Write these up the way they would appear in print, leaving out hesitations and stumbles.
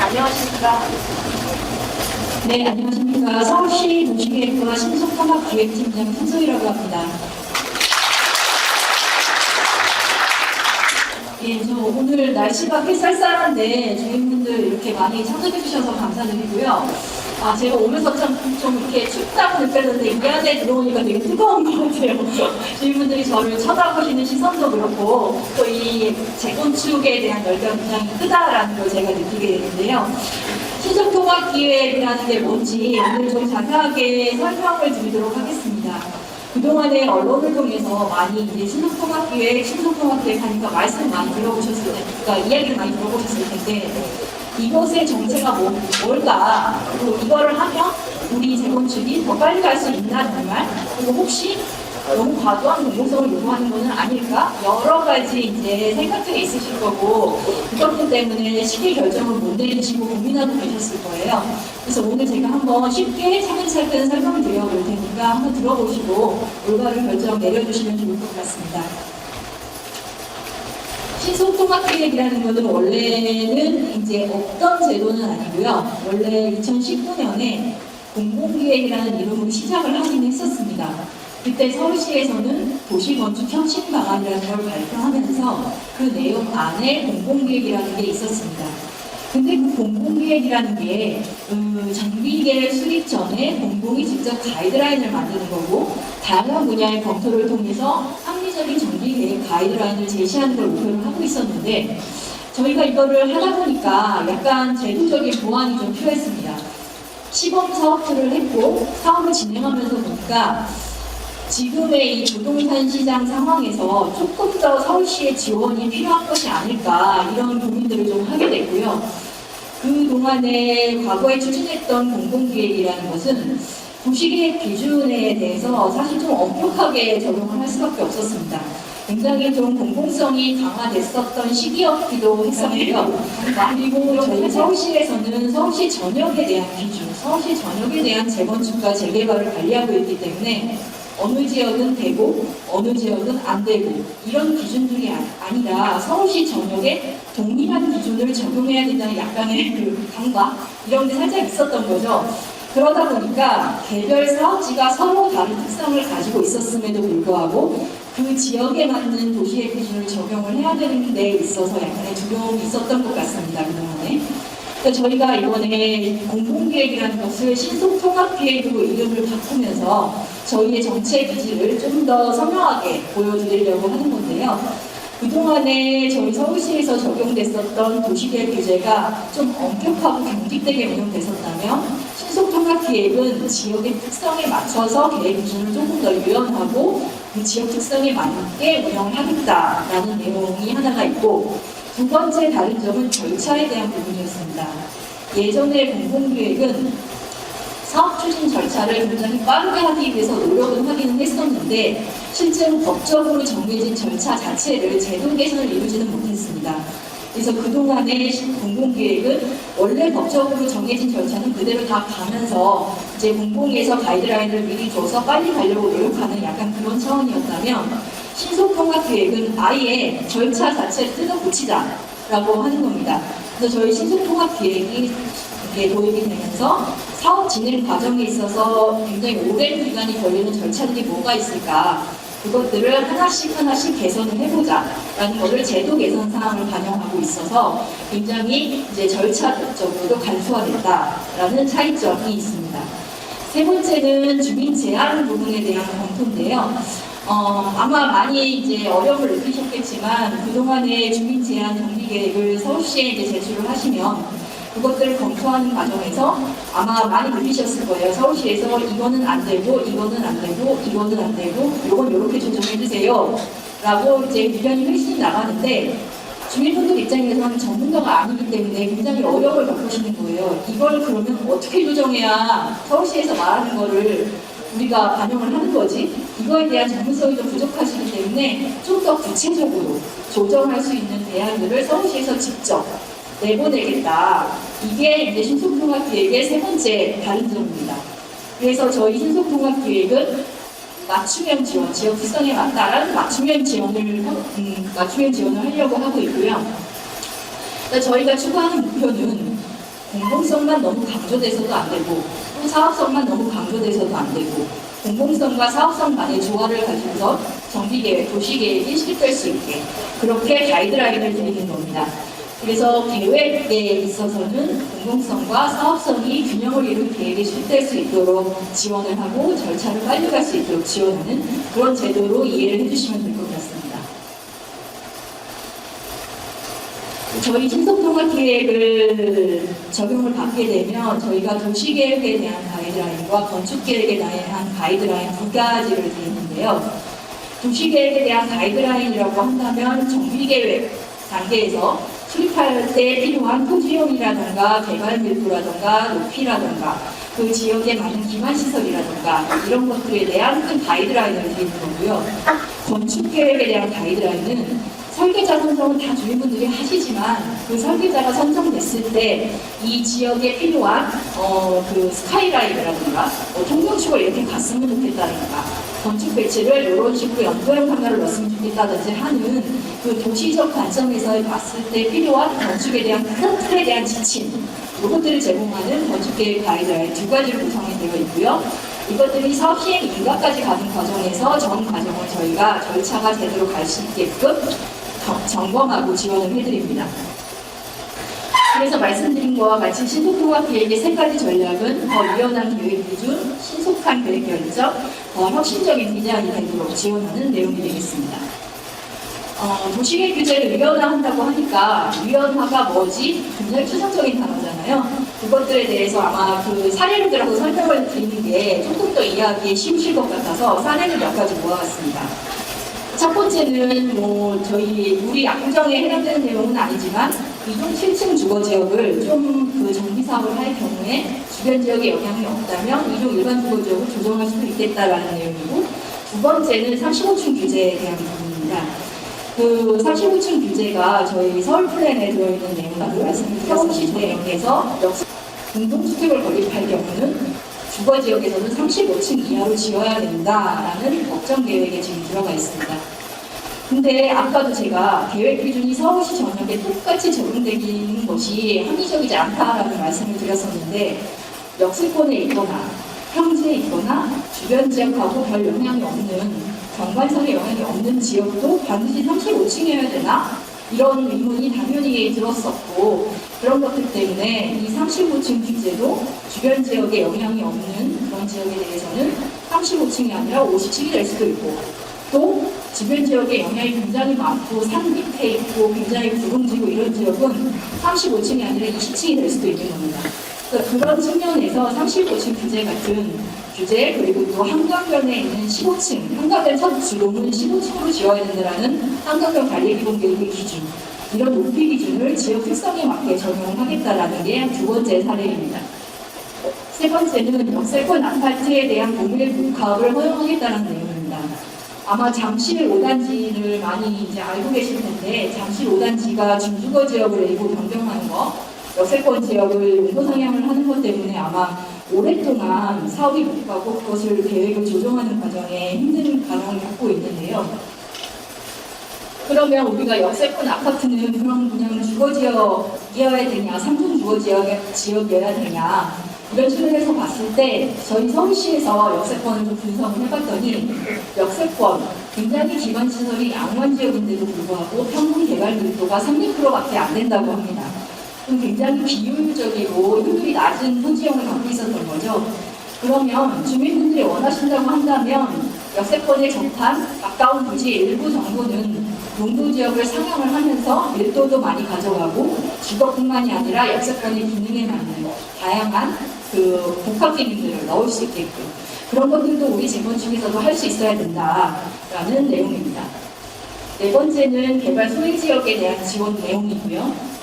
안녕하십니까. 네, 안녕하십니까. 서울시 도시계획과 신속통합기획팀장 김소희라고 합니다. 예, 저 오늘 날씨가 꽤 쌀쌀한데 주민분들 이렇게 많이 참석해 주셔서 감사드리고요. 제가 오면서 좀 이렇게 춥다고 느꼈는데 이 안에 들어오니까 되게 뜨거운 것 같아요. 주민분들이 저를 쳐다보시는 시선도 그렇고 또 이 재건축에 대한 열정이 굉장히 크다라는 걸 제가 느끼게 되는데요. 신속통합기획이라는 게 뭔지 오늘 좀 자세하게 설명을 드리도록 하겠습니다. 그동안에 언론을 통해서 많이 이제 신속통합기획 하니까 말씀 많이 들어보셨을 텐데, 그러니까 이야기를 많이 들어보셨을 텐데, 이것의 정체가 뭘까? 그리고 이거를 하면 우리 재건축이 더 빨리 갈 수 있나 정말? 그리고 혹시 너무 과도한 공공성을 요구하는 것은 아닐까? 여러 가지 이제 생각들이 있으실 거고 그것 때문에 쉽게 결정을 못 내리시고 고민하고 계셨을 거예요. 그래서 오늘 제가 한번 쉽게 차근차근 설명드려 볼 테니까 한번 들어보시고 올바른 결정 내려주시면 좋을 것 같습니다. 신속통합기획이라는 것은 원래는 이제 없던 제도는 아니고요. 원래 2019년에 공공기획이라는 이름으로 시작을 하긴 했었습니다. 그때 서울시에서는 도시건축 혁신 방안이라는 걸 발표하면서 그 내용 안에 공공기획이라는 게 있었습니다. 근데 그 공공기획이라는 게 정비계획 수립 전에 공공이 직접 가이드라인을 만드는 거고 다양한 분야의 검토를 통해서 합리적인 정비계획 가이드라인을 제시하는 걸 목표로 하고 있었는데 저희가 이거를 하다 보니까 약간 제도적인 보완이 좀 필요했습니다. 시범 사업들을 했고 사업을 진행하면서 보니까 지금의 이 부동산 시장 상황에서 조금 더 서울시의 지원이 필요한 것이 아닐까 이런 고민들을 좀 하게 됐고요. 그동안에 과거에 추진했던 공공기획이라는 것은 도시계획 기준에 대해서 사실 좀 엄격하게 적용을 할 수밖에 없었습니다. 굉장히 좀 공공성이 강화됐었던 시기였기도 했었고요. 그리고 저희 서울시에서는 서울시 전역에 대한 기준, 서울시 전역에 대한 재건축과 재개발을 관리하고 있기 때문에 어느 지역은 되고 어느 지역은 안 되고 이런 기준들이 아니라 서울시 전역에 동일한 기준을 적용해야 된다는 약간의 그 강박 이런 게 살짝 있었던 거죠. 그러다 보니까 개별 사업지가 서로 다른 특성을 가지고 있었음에도 불구하고 그 지역에 맞는 도시의 기준을 적용을 해야 되는 데 있어서 약간의 두려움이 있었던 것 같습니다. 그동안에. 저희가 이번에 공공기획이라는 것을 신속통합기획으로 이름을 바꾸면서 저희의 정책 기지를 좀 더 선명하게 보여드리려고 하는 건데요. 그동안에 저희 서울시에서 적용됐었던 도시계획 규제가 좀 엄격하고 경직되게 운영됐었다면 신속통합기획은 지역의 특성에 맞춰서 계획 기준을 조금 더 유연하고 그 지역 특성에 맞게 운영하겠다라는 내용이 하나가 있고 두 번째 다른 점은 절차에 대한 부분이었습니다. 예전의 공공기획은 사업 추진 절차를 굉장히 빠르게 하기 위해서 노력을 하기는 했었는데 실제로 법적으로 정해진 절차 자체를 제도 개선을 이루지는 못했습니다. 그래서 그동안의 공공기획은 원래 법적으로 정해진 절차는 그대로 다 가면서 이제 공공에서 가이드라인을 미리 줘서 빨리 가려고 노력하는 약간 그런 차원이었다면 신속통합기획은 아예 절차 자체를 뜯어고치자라고 하는 겁니다. 그래서 저희 신속통합기획이 도입이 되면서 사업 진행 과정에 있어서 굉장히 오랜 기간이 걸리는 절차들이 뭐가 있을까 그것들을 하나씩 개선을 해보자라는 것을 제도 개선 사항을 반영하고 있어서 굉장히 이제 절차적으로도 간소화됐다라는 차이점이 있습니다. 세 번째는 주민 제한 부분에 대한 검토인데요. 아마 많이 이제 어려움을 느끼셨겠지만 그동안의 주민 제한 정비 계획을 서울시에 이제 제출을 하시면 그것들을 검토하는 과정에서 아마 많이 느끼셨을 거예요. 서울시에서 이거는 안 되고, 이거는 안 되고, 이거는 안 되고, 이건 이렇게 조정해 주세요. 라고 이제 의견이 훨씬 나가는데 주민분들 입장에서는 전문가가 아니기 때문에 굉장히 어려움을 겪으시는 거예요. 이걸 그러면 어떻게 조정해야 서울시에서 말하는 거를 우리가 반영을 하는 거지? 이거에 대한 전문성이 좀 부족하시기 때문에 좀 더 구체적으로 조정할 수 있는 대안들을 서울시에서 직접 내보내겠다. 이게 이제 신속통합기획의 세 번째 다른 점입니다. 그래서 저희 신속통합기획은 맞춤형 지원, 지역 특성에 맞다라는 맞춤형 지원을 하려고 하고 있고요. 그러니까 저희가 추구하는 목표는 공공성만 너무 강조돼서도 안 되고 또 사업성만 너무 강조돼서도 안 되고 공공성과 사업성 간의 조화를 가지고서 정비계획, 도시계획이 실될 수 있게 그렇게 가이드라인을 드리는 겁니다. 그래서 계획에 있어서는 공공성과 사업성이 균형을 이룬 계획이 실될 수 있도록 지원을 하고 절차를 빨리 갈 수 있도록 지원하는 그런 제도로 이해를 해주시면 될 것 같습니다. 저희 신속통합계획을 적용을 받게 되면 저희가 도시계획에 대한 가이드라인과 건축계획에 대한 가이드라인 두 가지를 드리는데요. 도시계획에 대한 가이드라인이라고 한다면 정비계획 단계에서 수립할 때 필요한 토지용이라든가 개발 밀도라든가 높이라든가 그 지역에 맞는 기반시설이라든가 이런 것들에 대한 큰 가이드라인을 드리는 거고요. 건축계획에 대한 가이드라인은 설계자 선정은 다 주민분들이 하시지만 그 설계자가 선정됐을 때 이 지역에 필요한 그 스카이라인이라든가 통경축을 이렇게 갔으면 좋겠다든가 건축 배치를 이런 식으로 연도형 카메라를 넣었으면 좋겠다든지 하는 그 도시적 관점에서 봤을 때 필요한 건축에 대한 큰 틀에 대한 지침 이것들을 제공하는 건축계획 가이드라인 두 가지로 구성이 되어 있고요. 이것들이 사업 시행 인가까지 가는 과정에서 전 과정을 저희가 절차가 제대로 갈 수 있게끔 점검하고 지원을 해드립니다. 그래서 말씀드린 것과 같이 신속통합계획의 세 가지 전략은 더 유연한 계획 기준, 신속한 계획 결정, 혁신적인 디자인이 되도록 지원하는 내용이 되겠습니다. 도시계획 규제를 유연화한다고 하니까 유연화가 뭐지? 굉장히 추상적인 단어잖아요. 그것들에 대해서 아마 그 사례를 들어서 설명을 드리는 게 조금 더 이해하기 쉬우실 것 같아서 사례를 몇 가지 모아봤습니다. 첫 번째는 우리 약정에 해당되는 내용은 아니지만 이동 7층 주거지역을 좀 그 정비사업을 할 경우에 주변 지역에 영향이 없다면 이동 일반 주거지역을 조정할 수도 있겠다라는 내용이고 두 번째는 35층 규제에 대한 부분입니다. 그 35층 규제가 저희 서울 플랜에 들어있는 내용이라고 말씀드렸는데 여기에서 공동주택을 건립할 경우는 주거지역에서는 35층 이하로 지어야 된다라는 법정 계획에 지금 들어가 있습니다. 근데 아까도 제가 계획 기준이 서울시 전역에 똑같이 적용되는 것이 합리적이지 않다라는 말씀을 드렸었는데 역세권에 있거나 평지에 있거나 주변 지역하고 별 영향이 없는 경관선에 영향이 없는 지역도 반드시 35층이어야 되나? 이런 의문이 당연히 들었었고 그런 것들 때문에 이 35층 규제도 주변 지역에 영향이 없는 그런 지역에 대해서는 35층이 아니라 50층이 될 수도 있고 또 주변 지역에 영향이 굉장히 많고 산 밑에 있고 굉장히 구름지고 이런 지역은 35층이 아니라 20층이 될 수도 있는 겁니다. 그러니까 그런 측면에서 35층 규제 같은 규제 그리고 또 한강변에 있는 15층, 한강변 첫 주동은 15층으로 지어야 된다는 한강변 관리기본계획의 기준 이런 높이 기준을 지역 특성에 맞게 적용하겠다라는 게 두 번째 사례입니다. 세 번째는 역세권 아파트에 대한 공유의 복합을 허용하겠다는 내용입니다. 아마 잠실 5단지를 많이 이제 알고 계실 텐데 잠실 5단지가 준주거 지역을 일부 변경하는 거 역세권 지역을 용도 상향을 하는 것 때문에 아마 오랫동안 사업이 못 가고 그것을 계획을 조정하는 과정에 힘든 과정을 겪고 있는데요. 그러면 우리가 역세권 아파트는 그런 그냥 주거지역이어야 되냐, 상품 주거지역이어야 되냐 이런 측면에서 봤을 때 저희 서울시에서 역세권을 좀 분석을 해봤더니 역세권 굉장히 기반시설이 양원 지역인데도 불구하고 평균 개발 밀도가 30%밖에 안 된다고 합니다. 굉장히 비효율적이고 효율이 낮은 토지용을 갖고 있었던 거죠. 그러면 주민분들이 원하신다고 한다면 역세권에 적합한 가까운 부지 일부 정도는 용도지역을 상향을 하면서 밀도도 많이 가져가고 주거뿐만이 아니라 역세권의 기능에 맞는 다양한 그 복합 기능들을 넣을 수 있게끔 그런 것들도 우리 재건축에서도 할 수 있어야 된다라는 내용입니다. 네 번째는 개발 소외지역에 대한 지원 내용이고요.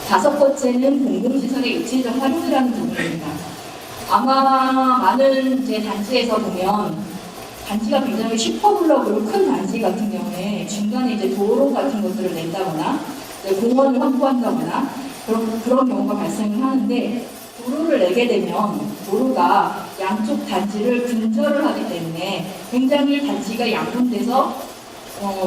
다섯 번째는 공공시설의 유치적 활용이라는 부분입니다. 아마 많은 이제 단지에서 보면 단지가 굉장히 슈퍼블럭으로 큰 단지 같은 경우에 중간에 이제 도로 같은 것들을 낸다거나 공원을 확보한다거나 그런 경우가 발생을 하는데 도로를 내게 되면 도로가 양쪽 단지를 근절을 하기 때문에 굉장히 단지가 양분돼서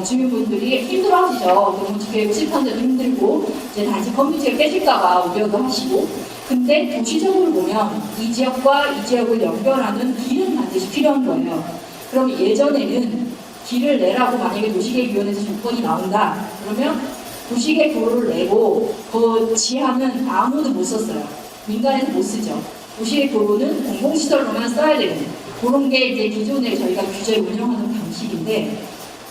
주민분들이 힘들어하시죠. 너무 계획 실패한데도 힘들고 이제 단지 커뮤니티가 깨질까봐 우려도 하시고. 근데 도시적으로 보면 이 지역과 이 지역을 연결하는 길은 반드시 필요한 거예요. 그럼 예전에는 길을 내라고 만약에 도시계획위원회에서 조건이 나온다. 그러면 도시계획 도로를 내고 그 지하는 아무도 못 썼어요. 민간에서 못 쓰죠. 도시계획 도로는 공공시설로만 써야 되는 그런 게 이제 기존에 저희가 규제 운영하는 방식인데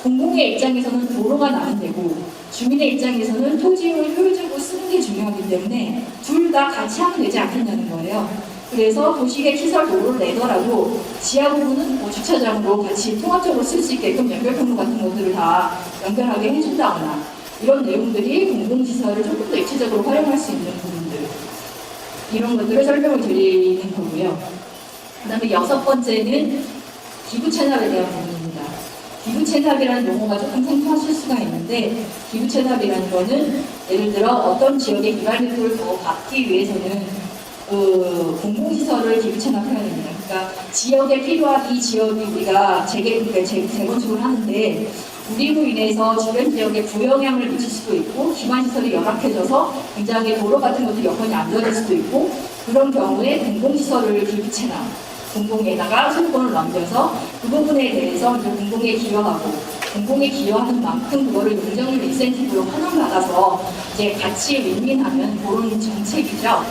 공공의 입장에서는 도로가 나면 되고 주민의 입장에서는 토지를 효율적으로 쓰는 게 중요하기 때문에 둘 다 같이 하면 되지 않겠냐는 거예요. 그래서 도시계획 시설 도로를 내더라도 지하 부분은 뭐 주차장으로 같이 통합적으로 쓸 수 있게끔 연결통로 같은 것들을 다 연결하게 해준다거나 이런 내용들이 공공시설을 조금 더 입체적으로 활용할 수 있는 부분들 이런 것들을 설명을 드리는 거고요. 그 다음에 6번째는 기부 채납에 대한 부분입니다. 기부 채납이라는 용어가 조금 생소하실 수가 있는데 기부 채납이라는 거는 예를 들어 어떤 지역의 기반력을 더 받기 위해서는 공공시설을 기부 채납해야 됩니다. 그러니까 지역에 필요한 이 지역이 우리가 재건축을 하는데 우리로 인해서 주변 지역에 부영향을 미칠 수도 있고 기반시설이 열악해져서 굉장히 도로 같은 것도 여건이 안 좋아질 수도 있고 그런 경우에 공공시설을 기부 채납 공공에다가 소유권을 넘겨서 그 부분에 대해서 이제 공공에 기여하고 공공에 기여하는 만큼 그거를 용적률 인센티브로 환원받아서 이제 같이 윈윈하는 그런 정책이죠.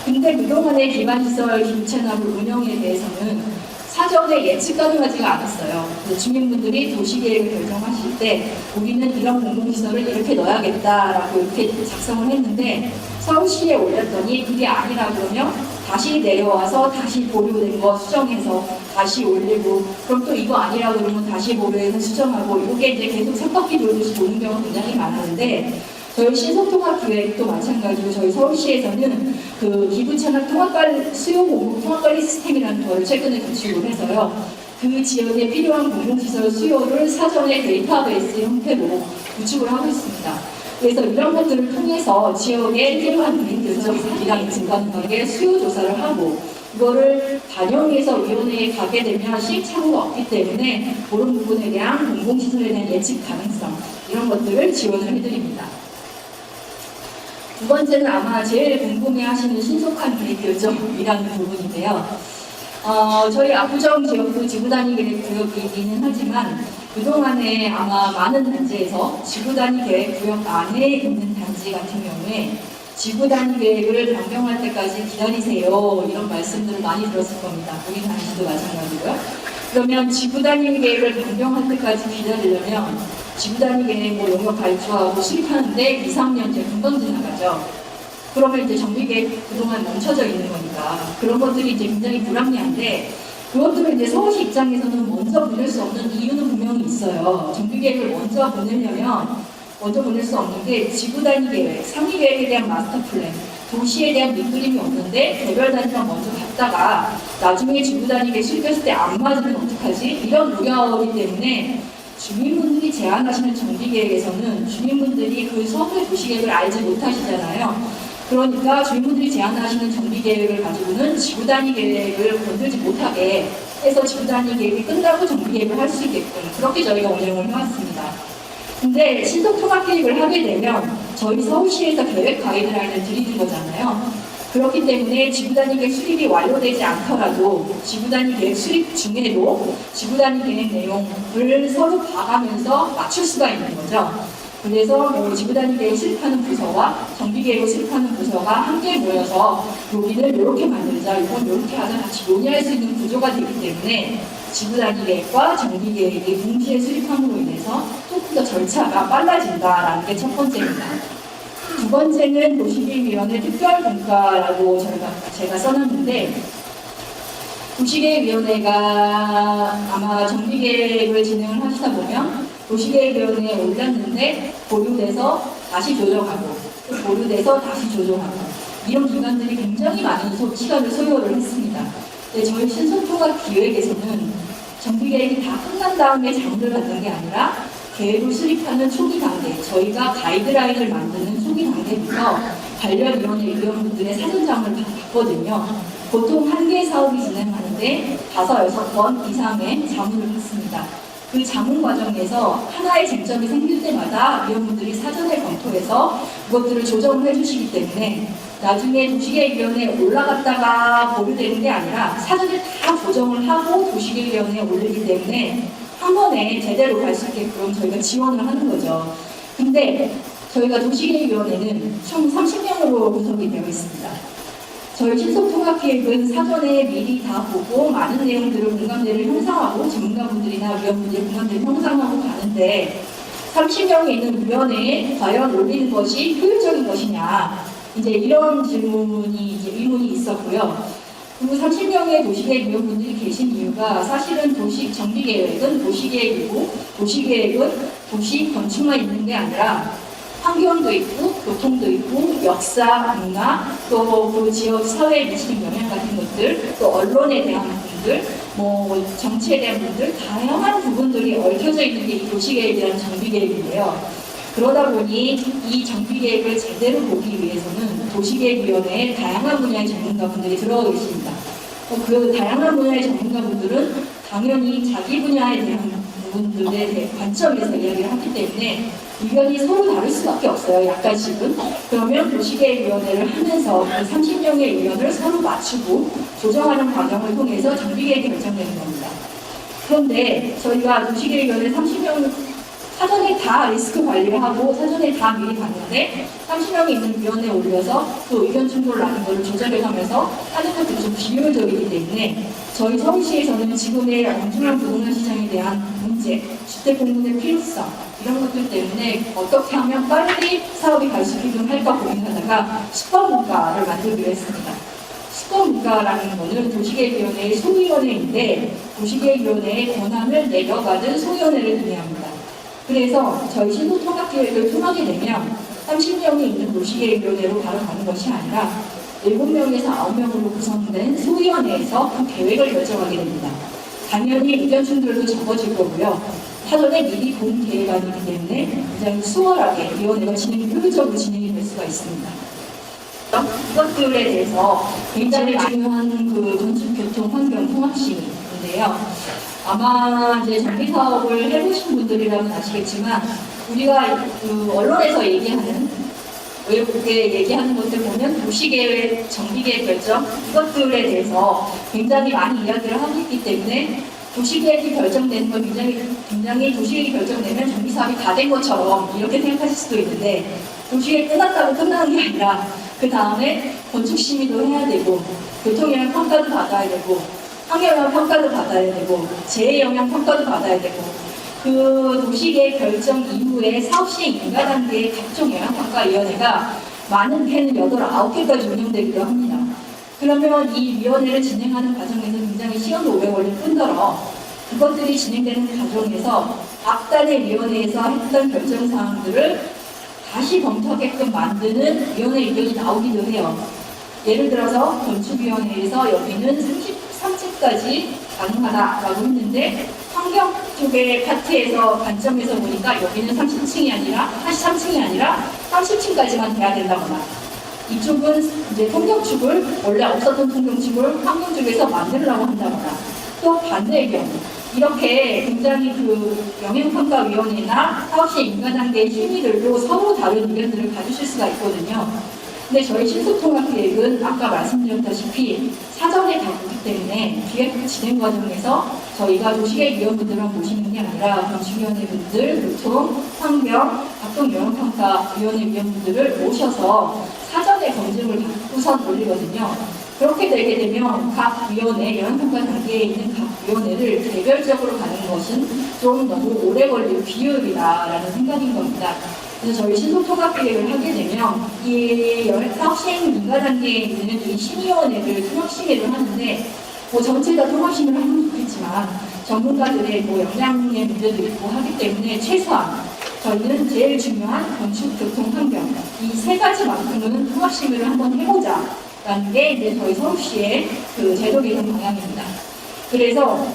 근데 그동안의 기반시설 기부 채납을 운영에 대해서는 사전에 예측 가능하지가 않았어요. 주민분들이 도시계획을 결정하실 때 우리는 이런 공공시설을 이렇게 넣어야겠다라고 이렇게 작성을 했는데 서울시에 올렸더니 그게 아니라 그러면 다시 내려와서 다시 보류된 거 수정해서 다시 올리고 그럼 또 이거 아니라 그러면 다시 보류해서 수정하고 이게 이제 계속 쳇바퀴 돌듯이 도는 경우가 굉장히 많았는데 저희 신속통합기획도 마찬가지로 저희 서울시에서는 그 기부채납 통합관리, 수요 공급 통합관리 시스템이라는 거를 최근에 구축을 해서요. 그 지역에 필요한 공공시설 수요를 사전에 데이터베이스 형태로 구축을 하고 있습니다. 그래서 이런 것들을 통해서 지역에 필요한 교정이랑 증가능력의 수요 조사를 하고 이거를 반영해서 위원회에 가게 되면 시행착오가 없기 때문에 그런 부분에 대한 공공시설에 대한 예측 가능성 이런 것들을 지원을 해드립니다. 두 번째는 아마 제일 궁금해하시는 신속한 계획 결정이라는 부분인데요. 저희 압구정 지역도 지구단위 계획 구역이기는 하지만 그동안에 아마 많은 단지에서 지구단위 계획 구역 안에 있는 단지 같은 경우에 지구단위 계획을 변경할 때까지 기다리세요 이런 말씀들을 많이 들었을 겁니다. 우리 단지도 마찬가지고요. 그러면 지구단위 계획을 변경할 때까지 기다리려면 지구단위 계획 뭐 용역 발주하고 수립하는데 2, 3년째 금방 지나가죠. 그러면 이제 정비계획 그동안 멈춰져 있는 거니까 그런 것들이 이제 굉장히 불합리한데 그것들을 이제 서울시 입장에서는 먼저 보낼 수 없는 이유는 분명히 있어요. 정비계획을 먼저 보낼 수 없는 게 지구단위 계획, 상위 계획에 대한 마스터 플랜, 도시에 대한 밑그림이 없는데 개별 단위만 먼저 갔다가 나중에 지구단위 계획 수립했을 때 안 맞으면 어떡하지? 이런 우려이기 때문에 주민분들이 제안하시는 정비계획에서는 주민분들이 그 서울의 도시계획을 알지 못하시잖아요. 그러니까 주민분들이 제안하시는 정비계획을 가지고는 지구단위 계획을 건들지 못하게 해서 지구단위 계획이 끝나고 정비계획을 할 수 있게끔 그렇게 저희가 운영을 해왔습니다. 근데 신속통합계획을 하게 되면 저희 서울시에서 계획 가이드라인을 드리는 거잖아요. 그렇기 때문에 지구단위 계획 수립이 완료되지 않더라도 지구단위 계획 수립 중에도 지구단위 계획 내용을 서로 봐가면서 맞출 수가 있는 거죠. 그래서 지구단위 계획 수립하는 부서와 정비계획을 수립하는 부서가 함께 모여서 여기는 이렇게 만들자, 이건 이렇게 하자 같이 논의할 수 있는 구조가 되기 때문에 지구단위 계획과 정비계획이 동시에 수립함으로 인해서 조금 더 절차가 빨라진다라는 게 첫 번째입니다. 두 번째는 도시계획위원회 특별공과라고 제가 써놨는데 도시계획위원회가 아마 정비계획을 진행을 하시다 보면 도시계획위원회에 올렸는데 보류돼서 다시 조정하고 또 보류돼서 다시 조정하고 이런 기관들이 굉장히 많은 시간을 소요를 했습니다. 근데 저희 신속통합기획에서는 정비계획이 다 끝난 다음에 장을 받는 게 아니라 계획을 수립하는 초기 단계, 저희가 가이드라인을 만드는 초기 단계부터 관련위원회 위원분들의 사전장을 받거든요. 보통 한 개 사업이 진행하는데 5, 6번 이상의 자문을 받습니다. 그 자문 과정에서 하나의 쟁점이 생길 때마다 위원분들이 사전에 검토해서 그것들을 조정을 해주시기 때문에 나중에 도시계획위원회에 올라갔다가 보류되는 게 아니라 사전에 다 조정을 하고 도시계획위원회에 올리기 때문에 한 번에 제대로 갈 수 있게끔 저희가 지원을 하는 거죠. 근데 저희가 도시계획위원회는 총 30명으로 구성이 되어 있습니다. 저희 신속통합계획은 사전에 미리 다 보고 많은 내용들을 공감대를 형성하고 전문가분들이나 위원분들이 공감대를 형성하고 가는데 30명이 있는 위원회에 과연 올리는 것이 효율적인 것이냐 이제 이런 의문이 있었고요. 그리고 30명의 도시계획 위원분들이 계신 이유가 사실은 정비계획은 도시계획이고 도시계획은 도시 건축만 있는 게 아니라 환경도 있고 교통도 있고 역사, 문화, 또 그 지역 사회에 미치는 영향 같은 것들, 또 언론에 대한 부분들, 뭐 정치에 대한 부분들 다양한 부분들이 얽혀져 있는 게 이 도시계획이라는 정비계획인데요. 그러다 보니 이 정비계획을 제대로 보기 위해서는 도시계획위원회에 다양한 분야의 전문가분들이 들어가 계십니다. 그 다양한 분야의 전문가분들은 당연히 자기 분야에 대한 부분들에 대해 관점에서 이야기를 하기 때문에 의견이 서로 다를 수밖에 없어요. 약간씩은. 그러면 도시계획위원회를 하면서 그 30명의 의견을 서로 맞추고 조정하는 과정을 통해서 정비계획이 결정되는 겁니다. 그런데 저희가 도시계획위원회 30명 사전에 다 리스크 관리를 하고 사전에 다 미리 봤는데 30명이 있는 위원회에 올려서 또 의견 충돌을 나는 것을 조절해가면서 하는 것들이 좀 비효율적이기 때문에 저희 서울시에서는 지금의 엄중한 부동산 시장에 대한 문제, 주택 공급의 필요성 이런 것들 때문에 어떻게 하면 빨리 사업이 갈 수 있게끔 할까 고민하다가 수법문과를 만들기로 했습니다. 수법문과라는 것은 도시계획위원회의 소위원회인데 도시계획위원회의 권한을 내려받은 소위원회를 의미합니다. 그래서 저희 신도통합계획을 통하게 되면 30명이 있는 도시계획위원회로 바로 가는 것이 아니라 7명에서 9명으로 구성된 소위원회에서 그 계획을 결정하게 됩니다. 당연히 의견 충돌도 적어질 거고요. 사전에 미리 본 계획안이기 때문에 굉장히 수월하게 위원회가 효율적으로 진행이 될 수가 있습니다. 이것들에 대해서 굉장히 중요한 그 건축, 교통, 환경, 통합시인데요. 아마 이제 정비 사업을 해보신 분들이라면 아시겠지만 우리가 그 언론에서 외국에 얘기하는 것들 보면 도시계획, 정비계획 결정 이것들에 대해서 굉장히 많이 이야기를 하고 있기 때문에 도시계획이 결정되는 건 굉장히 도시계획이 결정되면 정비 사업이 다 된 것처럼 이렇게 생각하실 수도 있는데 도시계획 끝났다고 끝나는 게 아니라 그 다음에 건축 심의도 해야 되고 교통영향 평가도 받아야 되고 환경영향 평가도 받아야 되고 재해영향 평가도 받아야 되고 그 도시계획 결정 이후에 사업시행 인가 단계의 각종 영향평가위원회가 많은 회는 8, 9개까지 운영되기도 합니다. 그러면 이 위원회를 진행하는 과정에서 굉장히 시간도 오래 걸릴 뿐더러 그것들이 진행되는 과정에서 앞단의 위원회에서 했던 결정사항들을 다시 검토하게끔 만드는 위원회 의견이 나오기도 해요. 예를 들어서 건축위원회에서 여기는 33층까지 가능하다라고 했는데 환경 쪽의 파트에서 관점에서 보니까 여기는 33층이 아니라 30층까지만 돼야 된다거나 이쪽은 이제 통경축을 원래 없었던 통경축을 환경 쪽에서 만들려고 한다거나 또 반대의 경우 이렇게 굉장히 그 영향평가위원회나 사업시행 인가단계의 심의들도 서로 다른 의견들을 가지실 수가 있거든요. 근데 저희 신속통합계획은 아까 말씀드렸다시피 사전에 다 보기 때문에 기획 진행 과정에서 저희가 도시계획위원분들만 모시는 게 아니라 건축위원회분들, 교통, 환경, 각종 영향평가위원회 위원분들을 모셔서 사전에 검증을 받고선 올리거든요. 그렇게 되게 되면 각 위원회, 영향평가 단계에 있는 각 위원회를 개별적으로 가는 것은 좀 너무 오래 걸릴 비효율이다라는 생각인 겁니다. 그래서 저희 신속통합계획을 하게 되면 이 사업시행 인가 단계에 있는 이 심의위원회를 통합심의를 하는데 뭐 전체 다 통합심의를 하면 좋겠지만 전문가들의 뭐 역량의 문제도 있고 하기 때문에 최소한 저희는 제일 중요한 건축, 교통, 환경 이 3가지만큼은 통합심의를 한번 해보자 라는 게 이제 저희 서울시의 그 제도 개선 방향입니다. 그래서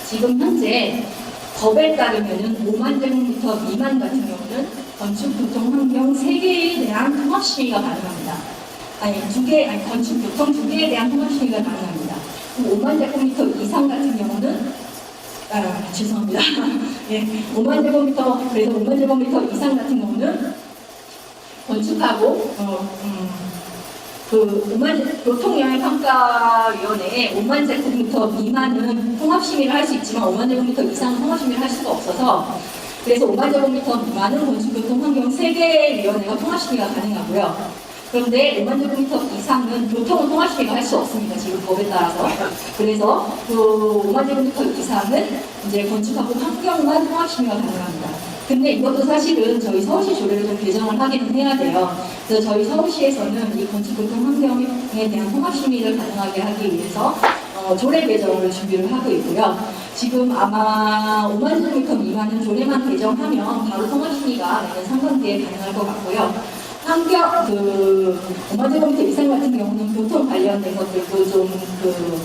지금 현재 법에 따르면은 5만 제곱미터 미만 같은 경우는 건축, 교통, 환경 3개에 대한 통합심의가 가능합니다. 건축, 교통 2개에 대한 통합심의가 가능합니다. 5만 제곱미터 이상 같은 경우는 죄송합니다. 예, 5만 제곱미터, 그래서 5만 제곱미터 이상 같은 경우는 건축하고, 교통영향평가위원회에 5만 제곱미터 미만은 통합심의를 할 수 있지만 5만 제곱미터 이상은 통합심의를 할 수가 없어서, 그래서 5만 제곱미터 미만은 건축교통환경 3개 위원회가 통합심의가 가능하고요. 그런데 5만 제곱미터 이상은 교통은 통합심의가 할 수 없습니다. 지금 법에 따라서. 그래서 그 5만 제곱미터 이상은 이제 건축하고 환경만 통합심의가 가능합니다. 근데 이것도 사실은 저희 서울시 조례를 좀 개정을 하기는 해야 돼요. 그래서 저희 서울시에서는 이 건축교통환경에 대한 통합심의를 가능하게 하기 위해서 조례 개정을 준비를 하고 있고요. 지금 아마 5만 제곱미터 미만은 조례만 개정하면 바로 통합심의가 내년 상반기에 가능할 것 같고요. 환경, 5만 제곱미터 이상 같은 경우는 교통 관련된 것들도 좀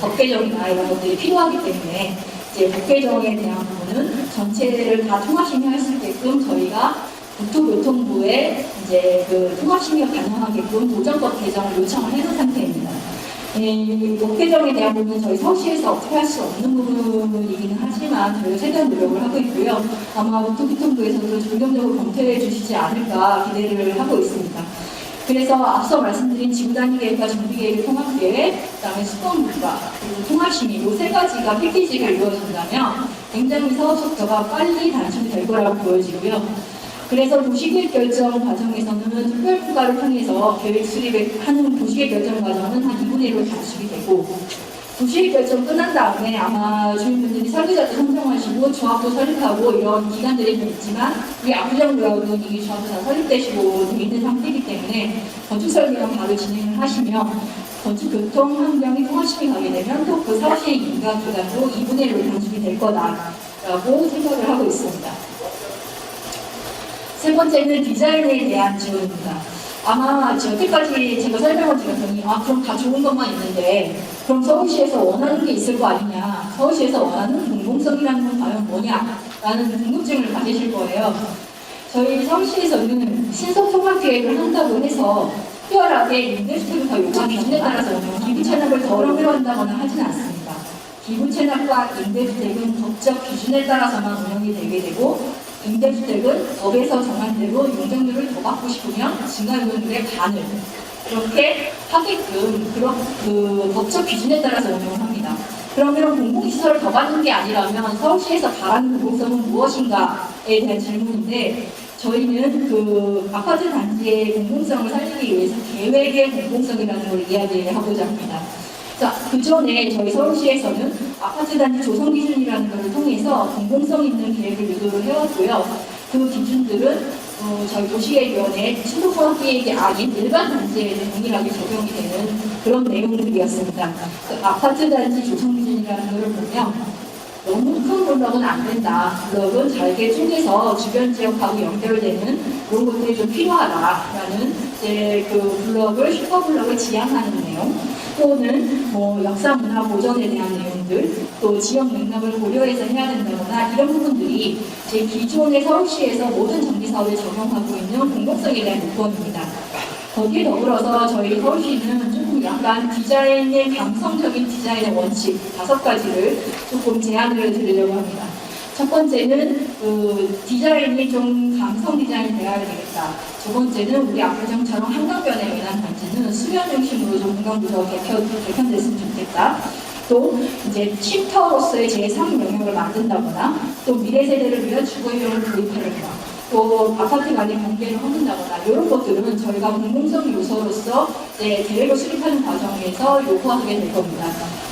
법 개정이나 이런 것들이 필요하기 때문에 이제 법 개정에 대한 부분은 전체를 다 통합심의할 수 있게끔 저희가 국토교통부에 이제 통합심의가 가능하게끔 도정법 개정을 요청을 해놓은 상태입니다. 법 개정에 대한 부분은 저희 서울시에서 어떻게 할 수 없는 부분이기는 하지만 저희가 최대한 노력을 하고 있고요. 아마 국토교통부에서도 긍정적으로 검토해 주시지 않을까 기대를 하고 있습니다. 그래서 앞서 말씀드린 지구단위 계획과 정비계획 통합계획, 그다음에 수도원물과 그리고 통합심의 이 세 가지가 패키지가 이루어진다면 굉장히 사업 속도가 빨리 단축될 거라고 보여지고요. 그래서 도시계획 결정 과정에서는 특별분과를 통해서 계획 수립하는 도시계획 결정 과정은 한 2분의 1로 단축이 되고, 도시계획 결정 끝난 다음에 아마 주민분들이 설계자도 선정하시고 조합도 설립하고 이런 기간들이 좀 있지만 우리 압구정구역은 이미 조합도 다 설립되시고 있는 상태이기 때문에 건축 설계만 바로 진행을 하시면 건축 교통 환경이 통합심이 가게 되면 또 그 사업시행 인가 기간도 2분의 1로 단축이 될 거다라고 생각을 하고 있습니다. 세 번째는 디자인에 대한 지원입니다. 아마 여태까지 제가 설명을 드렸더니 그럼 다 좋은 것만 있는데 그럼 서울시에서 원하는 게 있을 거 아니냐, 서울시에서 원하는 공공성이라는 건 과연 뭐냐 라는 궁금증을 가지실 거예요. 저희 서울시에서는 신속통합계획을 한다고 해서 특별하게 임대주택부터 요구 기준에 따라서 기부 체납을 더 어려워한다거나 하지는 않습니다. 기부 체납과 임대주택은 법적 기준에 따라서만 운영이 되게 되고, 임대주택은 법에서 정한 대로 용적률을 더 받고 싶으면 증가요금률의 반을 그렇게 하게끔 그 법적 기준에 따라서 운영을 합니다. 그러면 공공시설을 더 받는 게 아니라면 서울시에서 바라는 공공성은 무엇인가에 대한 질문인데, 저희는 그 아파트 단지의 공공성을 살리기 위해서 계획의 공공성이라는 걸 이야기하고자 합니다. 자, 그 전에 저희 서울시에서는 아파트 단지 조성 기준이라는 것을 통해서 공공성 있는 계획을 유도를 해왔고요. 그 기준들은 저희 도시계획위원회 신속통합계획이 아닌 일반 단지에는 동일하게 적용이 되는 그런 내용들이었습니다. 그 아파트 단지 조성 기준이라는 것을 보면 너무 큰 블럭은 안 된다. 블럭은 잘게 쪼개서 주변 지역하고 연결되는 그런 것들이 좀 필요하다라는 이제 그 블럭을 슈퍼블럭을 지향하는 내용, 또는 뭐 역사 문화 보존에 대한 내용들, 또 지역 맥락을 고려해서 해야 된다거나 이런 부분들이 제 기존의 서울시에서 모든 정비 사업에 적용하고 있는 공공성에 대한 요건입니다. 거기에 더불어서 저희 서울시는 조금 약간 디자인의 감성적인 디자인의 원칙 5가지를 조금 제안을 드리려고 합니다. 첫 번째는 디자인이 좀 감성 디자인이 되어야 되겠다. 두 번째는 우리 압구정처럼 한강변에 위한 단지는 수면 중심으로 좀 공간구조가 개편됐으면 좋겠다. 또 이제 쉼터로서의 제3 영역을 만든다거나, 또 미래 세대를 위한 주거용을 도입하려거나, 또 아파트 간의 경계를 허문다거나 이런 것들은 저희가 공공성 요소로서 계획을 수립하는 과정에서 요구하게 될 겁니다.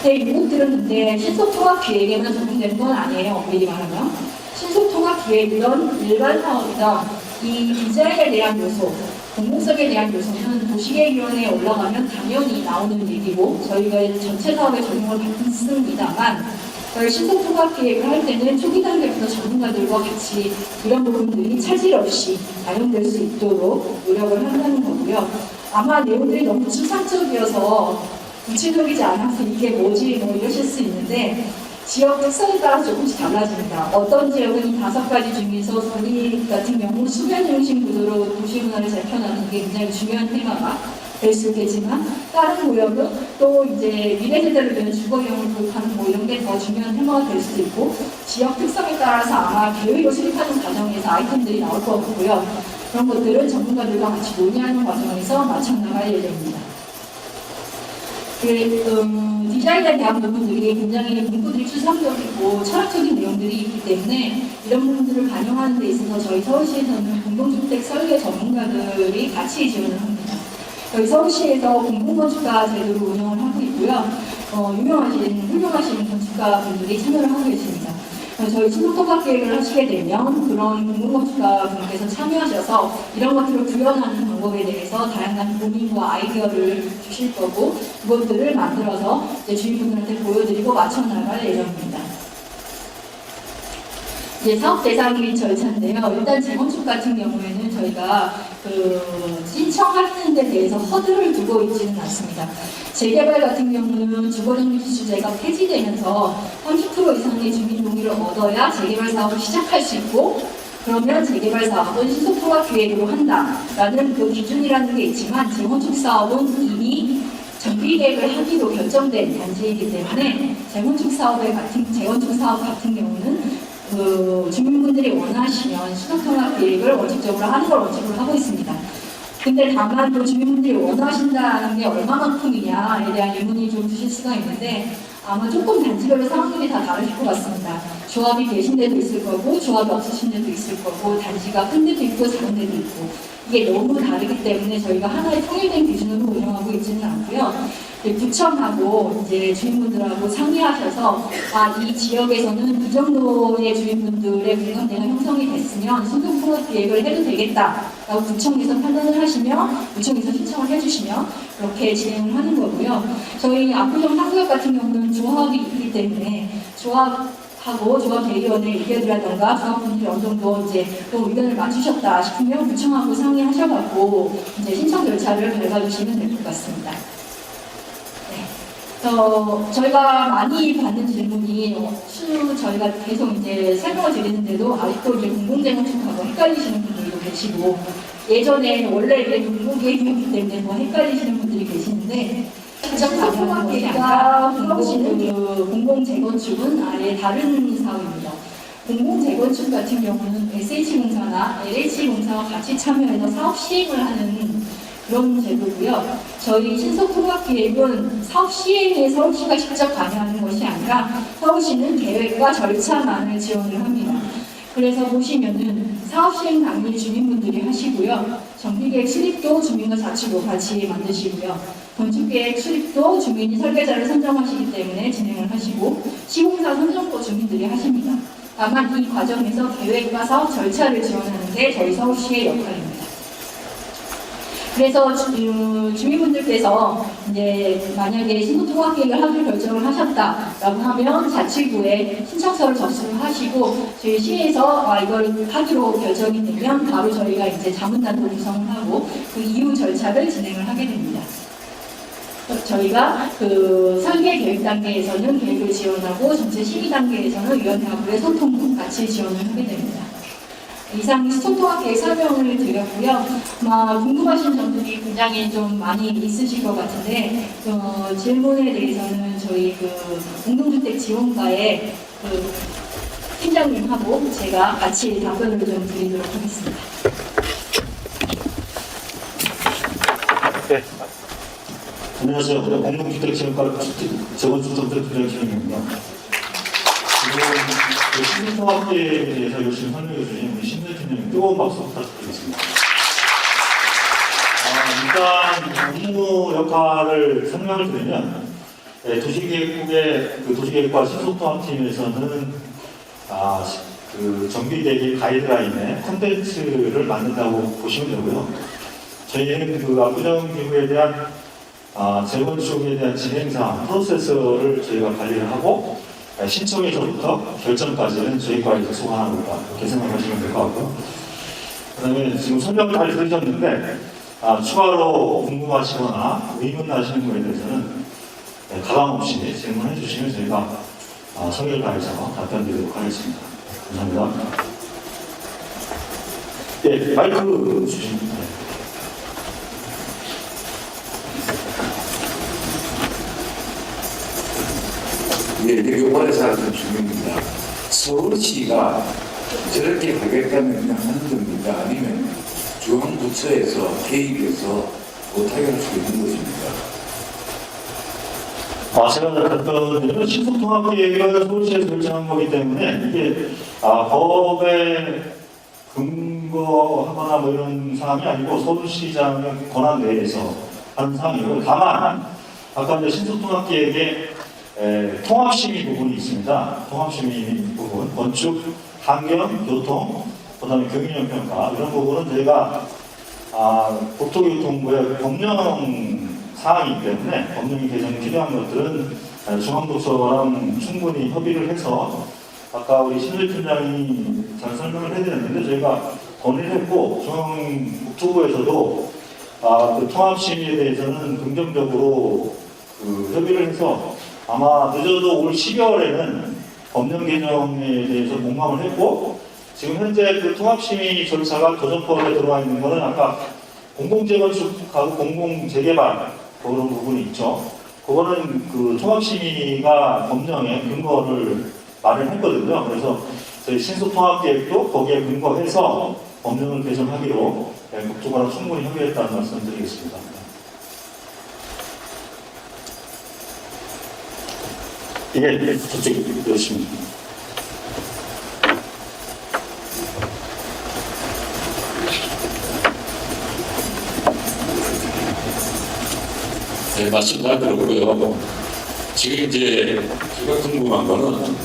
이것들은 근데 신속통합기획에만 적용되는 건 아니에요. 미리 말하면 신속통합기획이든 일반 사업이든 이 디자인에 대한 요소, 공공성에 대한 요소는 도시계획위원회에 올라가면 당연히 나오는 얘기고 저희가 전체 사업에 적용을 받습니다만, 신속통합기획을 할 때는 초기 단계부터 전문가들과 같이 이런 부분들이 차질 없이 반영될 수 있도록 노력을 한다는 거고요. 아마 내용들이 너무 추상적이어서 구체적이지 않아서 이게 뭐지 뭐 이러실 수 있는데, 지역 특성에 따라 조금씩 달라집니다. 어떤 지역은 이 5가지 중에서 우리 같은 경우 수면 중심 구조로 도시 문화를 잘 펴나가는 게 굉장히 중요한 테마가, 될수 있겠지만 다른 구역은 또 이제 미래 세대를 위한 주거 이용을 도입하는 뭐 이런 게 더 중요한 테마가 될 수도 있고 지역 특성에 따라서 아마 계획을 수립하는 과정에서 아이템들이 나올 것 같고요. 그런 것들은 전문가들과 같이 논의하는 과정에서 맞춰나갈 예정입니다. 디자인에 대한 부분들이 굉장히 문구들이 추상적이고 철학적인 내용들이 있기 때문에 이런 부분들을 반영하는 데 있어서 저희 서울시에서는 공동주택 설계 전문가들이 같이 지원을 합니다. 저희 서울시에서 공공건축가 제도를 운영을 하고 있고요. 훌륭하신 건축가분들이 참여를 하고 계십니다. 저희 신속통합 계획을 하시게 되면 그런 공공건축가 분께서 참여하셔서 이런 것들을 구현하는 방법에 대해서 다양한 고민과 아이디어를 주실 거고 그것들을 만들어서 이제 주민분들한테 보여드리고 맞춰나갈 예정입니다. 이제 사업 대상 및 절차인데요. 일단 재건축 같은 경우에는 저희가 신청하는 데 대해서 허들을 두고 있지는 않습니다. 재개발 같은 경우는 주거정비주제가 폐지되면서 30% 이상의 주민 동의를 얻어야 재개발 사업을 시작할 수 있고 그러면 재개발 사업은 신속통합 기획으로 한다라는 그 기준이라는 게 있지만 재건축 사업은 이미 정비 계획을 하기로 결정된 단지이기 때문에 재건축 사업 같은 경우는 주민분들이 원하시면 신속통합 계획을 원칙적으로 하는 걸 원칙으로 하고 있습니다. 근데 다만 또 주민분들이 원하신다는 게 얼마만큼이냐에 대한 의문이 좀 드실 수가 있는데 아마 조금 단지별로 상황들이 다 다르실 것 같습니다. 조합이 계신 데도 있을 거고 조합이 없으신 데도 있을 거고 단지가 큰 데도 있고 작은 데도 있고 이게 너무 다르기 때문에 저희가 하나의 통일된 기준으로 운영하고 있지는 않고요. 구청하고 이제 주민분들하고 상의하셔서 이 지역에서는 이 정도의 주민분들의 공감대가 형성이 됐으면 신속통합 계획을 해도 되겠다라고 구청에서 판단을 하시면 구청에서 신청을 해주시면 그렇게 진행을 하는 거고요. 저희 압구정 상구역 같은 경우는 조합이 있기 때문에 조합하고 조합대의원의 의견이라던가 조합분들이 어느 정도 이제 또 의견을 맞추셨다 싶으면 구청하고 상의하셔갖고 이제 신청 절차를 밟아주시면 될 것 같습니다. 저희가 많이 받는 질문이 저희가 계속 이제 설명을 드리는데도 아직도 이제 공공재건축하고 헷갈리시는 분들도 계시고 예전에 원래 이게 공공계획이었기 때문에 뭐 헷갈리시는 분들이 계시는데 신속통합 계획과 공공재건축은 아예 다른 사업입니다. 공공재건축 같은 경우는 SH공사나 LH공사와 같이 참여해서 사업 시행을 하는 그런 제도고요. 저희 신속통합계획은 사업 시행에 서울시가 직접 관여하는 것이 아니라 서울시는 계획과 절차만을 지원을 합니다. 그래서 보시면은 사업 시행 당일 주민분들이 하시고요. 정비계획 수립도 주민과 자치고 같이 만드시고요. 건축계획 수립도 주민이 설계자를 선정하시기 때문에 진행을 하시고 시공사 선정도 주민들이 하십니다. 다만 이 과정에서 계획과 사업 절차를 지원하는 게 저희 서울시의 역할입니다. 그래서 주민분들께서 이제 만약에 신속통합 계획을 하기로 결정을 하셨다라고 하면 자치구에 신청서를 접수를 하시고 저희 시에서 이걸 하기로 결정이 되면 바로 저희가 이제 자문단도 구성을 하고 그 이후 절차를 진행을 하게 됩니다. 저희가 설계 계획 단계에서는 계획을 지원하고 전체 심의 단계에서는 위원회하고의 소통도 같이 지원을 하게 됩니다. 이상 신속통합 계획 설명을 드렸고요. 궁금하신 점들이 굉장히 좀 많이 있으실 것 같은데 질문에 대해서는 저희 공동주택 지원과의 팀장님하고 제가 같이 답변을 좀 드리도록 하겠습니다. 네. 안녕하세요. 공동주택 지원과 재건축정책 부장팀입니다. 지금 신속통합계획에 대해서 열심히 설명해 주신 우리 신대팀장님 뜨거운 박수 부탁드리겠습니다. 일단 업무 역할을 설명을 드리면 도시계획국의 도시계획과 신속통합팀에서는 정비계획 가이드라인에 콘텐츠를 만든다고 보시면 되고요. 저희는 압구정 기구에 대한 재건축에 대한 진행상 프로세서를 저희가 관리를 하고 신청에서부터 결정까지는 저희과에서 소관하고 있다. 이렇게 생각하시면 될 것 같고요. 그 다음에 지금 설명을 잘 들으셨는데 추가로 궁금하시거나 의문나시는 거에 대해서는 가감 없이 질문해 주시면 저희가 성의를 다해서 답변 드리도록 하겠습니다. 감사합니다. 네, 마이크 주시면 됩니다. 예, 여기 오래 살았던 주민입니다. 서울시가 저렇게 하겠다면 그냥 하는 겁니까? 아니면 중앙부처에서 개입해서 못하게 할 수 있는 것입니까? 제가 답변드리면 신속통합계획을 서울시에서 결정한 거기 때문에 이게 법에 근거하거나 뭐 이런 사항이 아니고 서울시장의 권한 내에서 하는 사항이고, 다만 아까 이제 신속통합계획에 통합심의 부분이 있습니다. 통합심의 부분, 건축, 환경, 교통, 그다음에 경영평가 이런 부분은 저희가 국토교통부의 법령 사항이기 때문에 법령 개정이 필요한 것들은 중앙부처랑 충분히 협의를 해서 아까 우리 신우리 팀장이 잘 설명을 해드렸는데 저희가 건의를 했고 중앙국토부에서도 그 통합심의에 대해서는 긍정적으로 협의를 해서 아마 늦어도 올 12월에는 법령 개정에 대해서 공감을 했고, 지금 현재 그 통합심의 절차가 도정법에 들어와 있는 거는 아까 공공재건축하고 공공재개발 그런 부분이 있죠. 그거는 그 통합심의가 법령에 근거를 마련했거든요. 그래서 저희 신속통합계획도 거기에 근거해서 법령을 개정하기로 국토부랑 충분히 협의했다는 말씀 드리겠습니다. 이게 저쪽이 열심히. 네, 말씀 잘 들었고요. 지금 이제 제가 궁금한 거는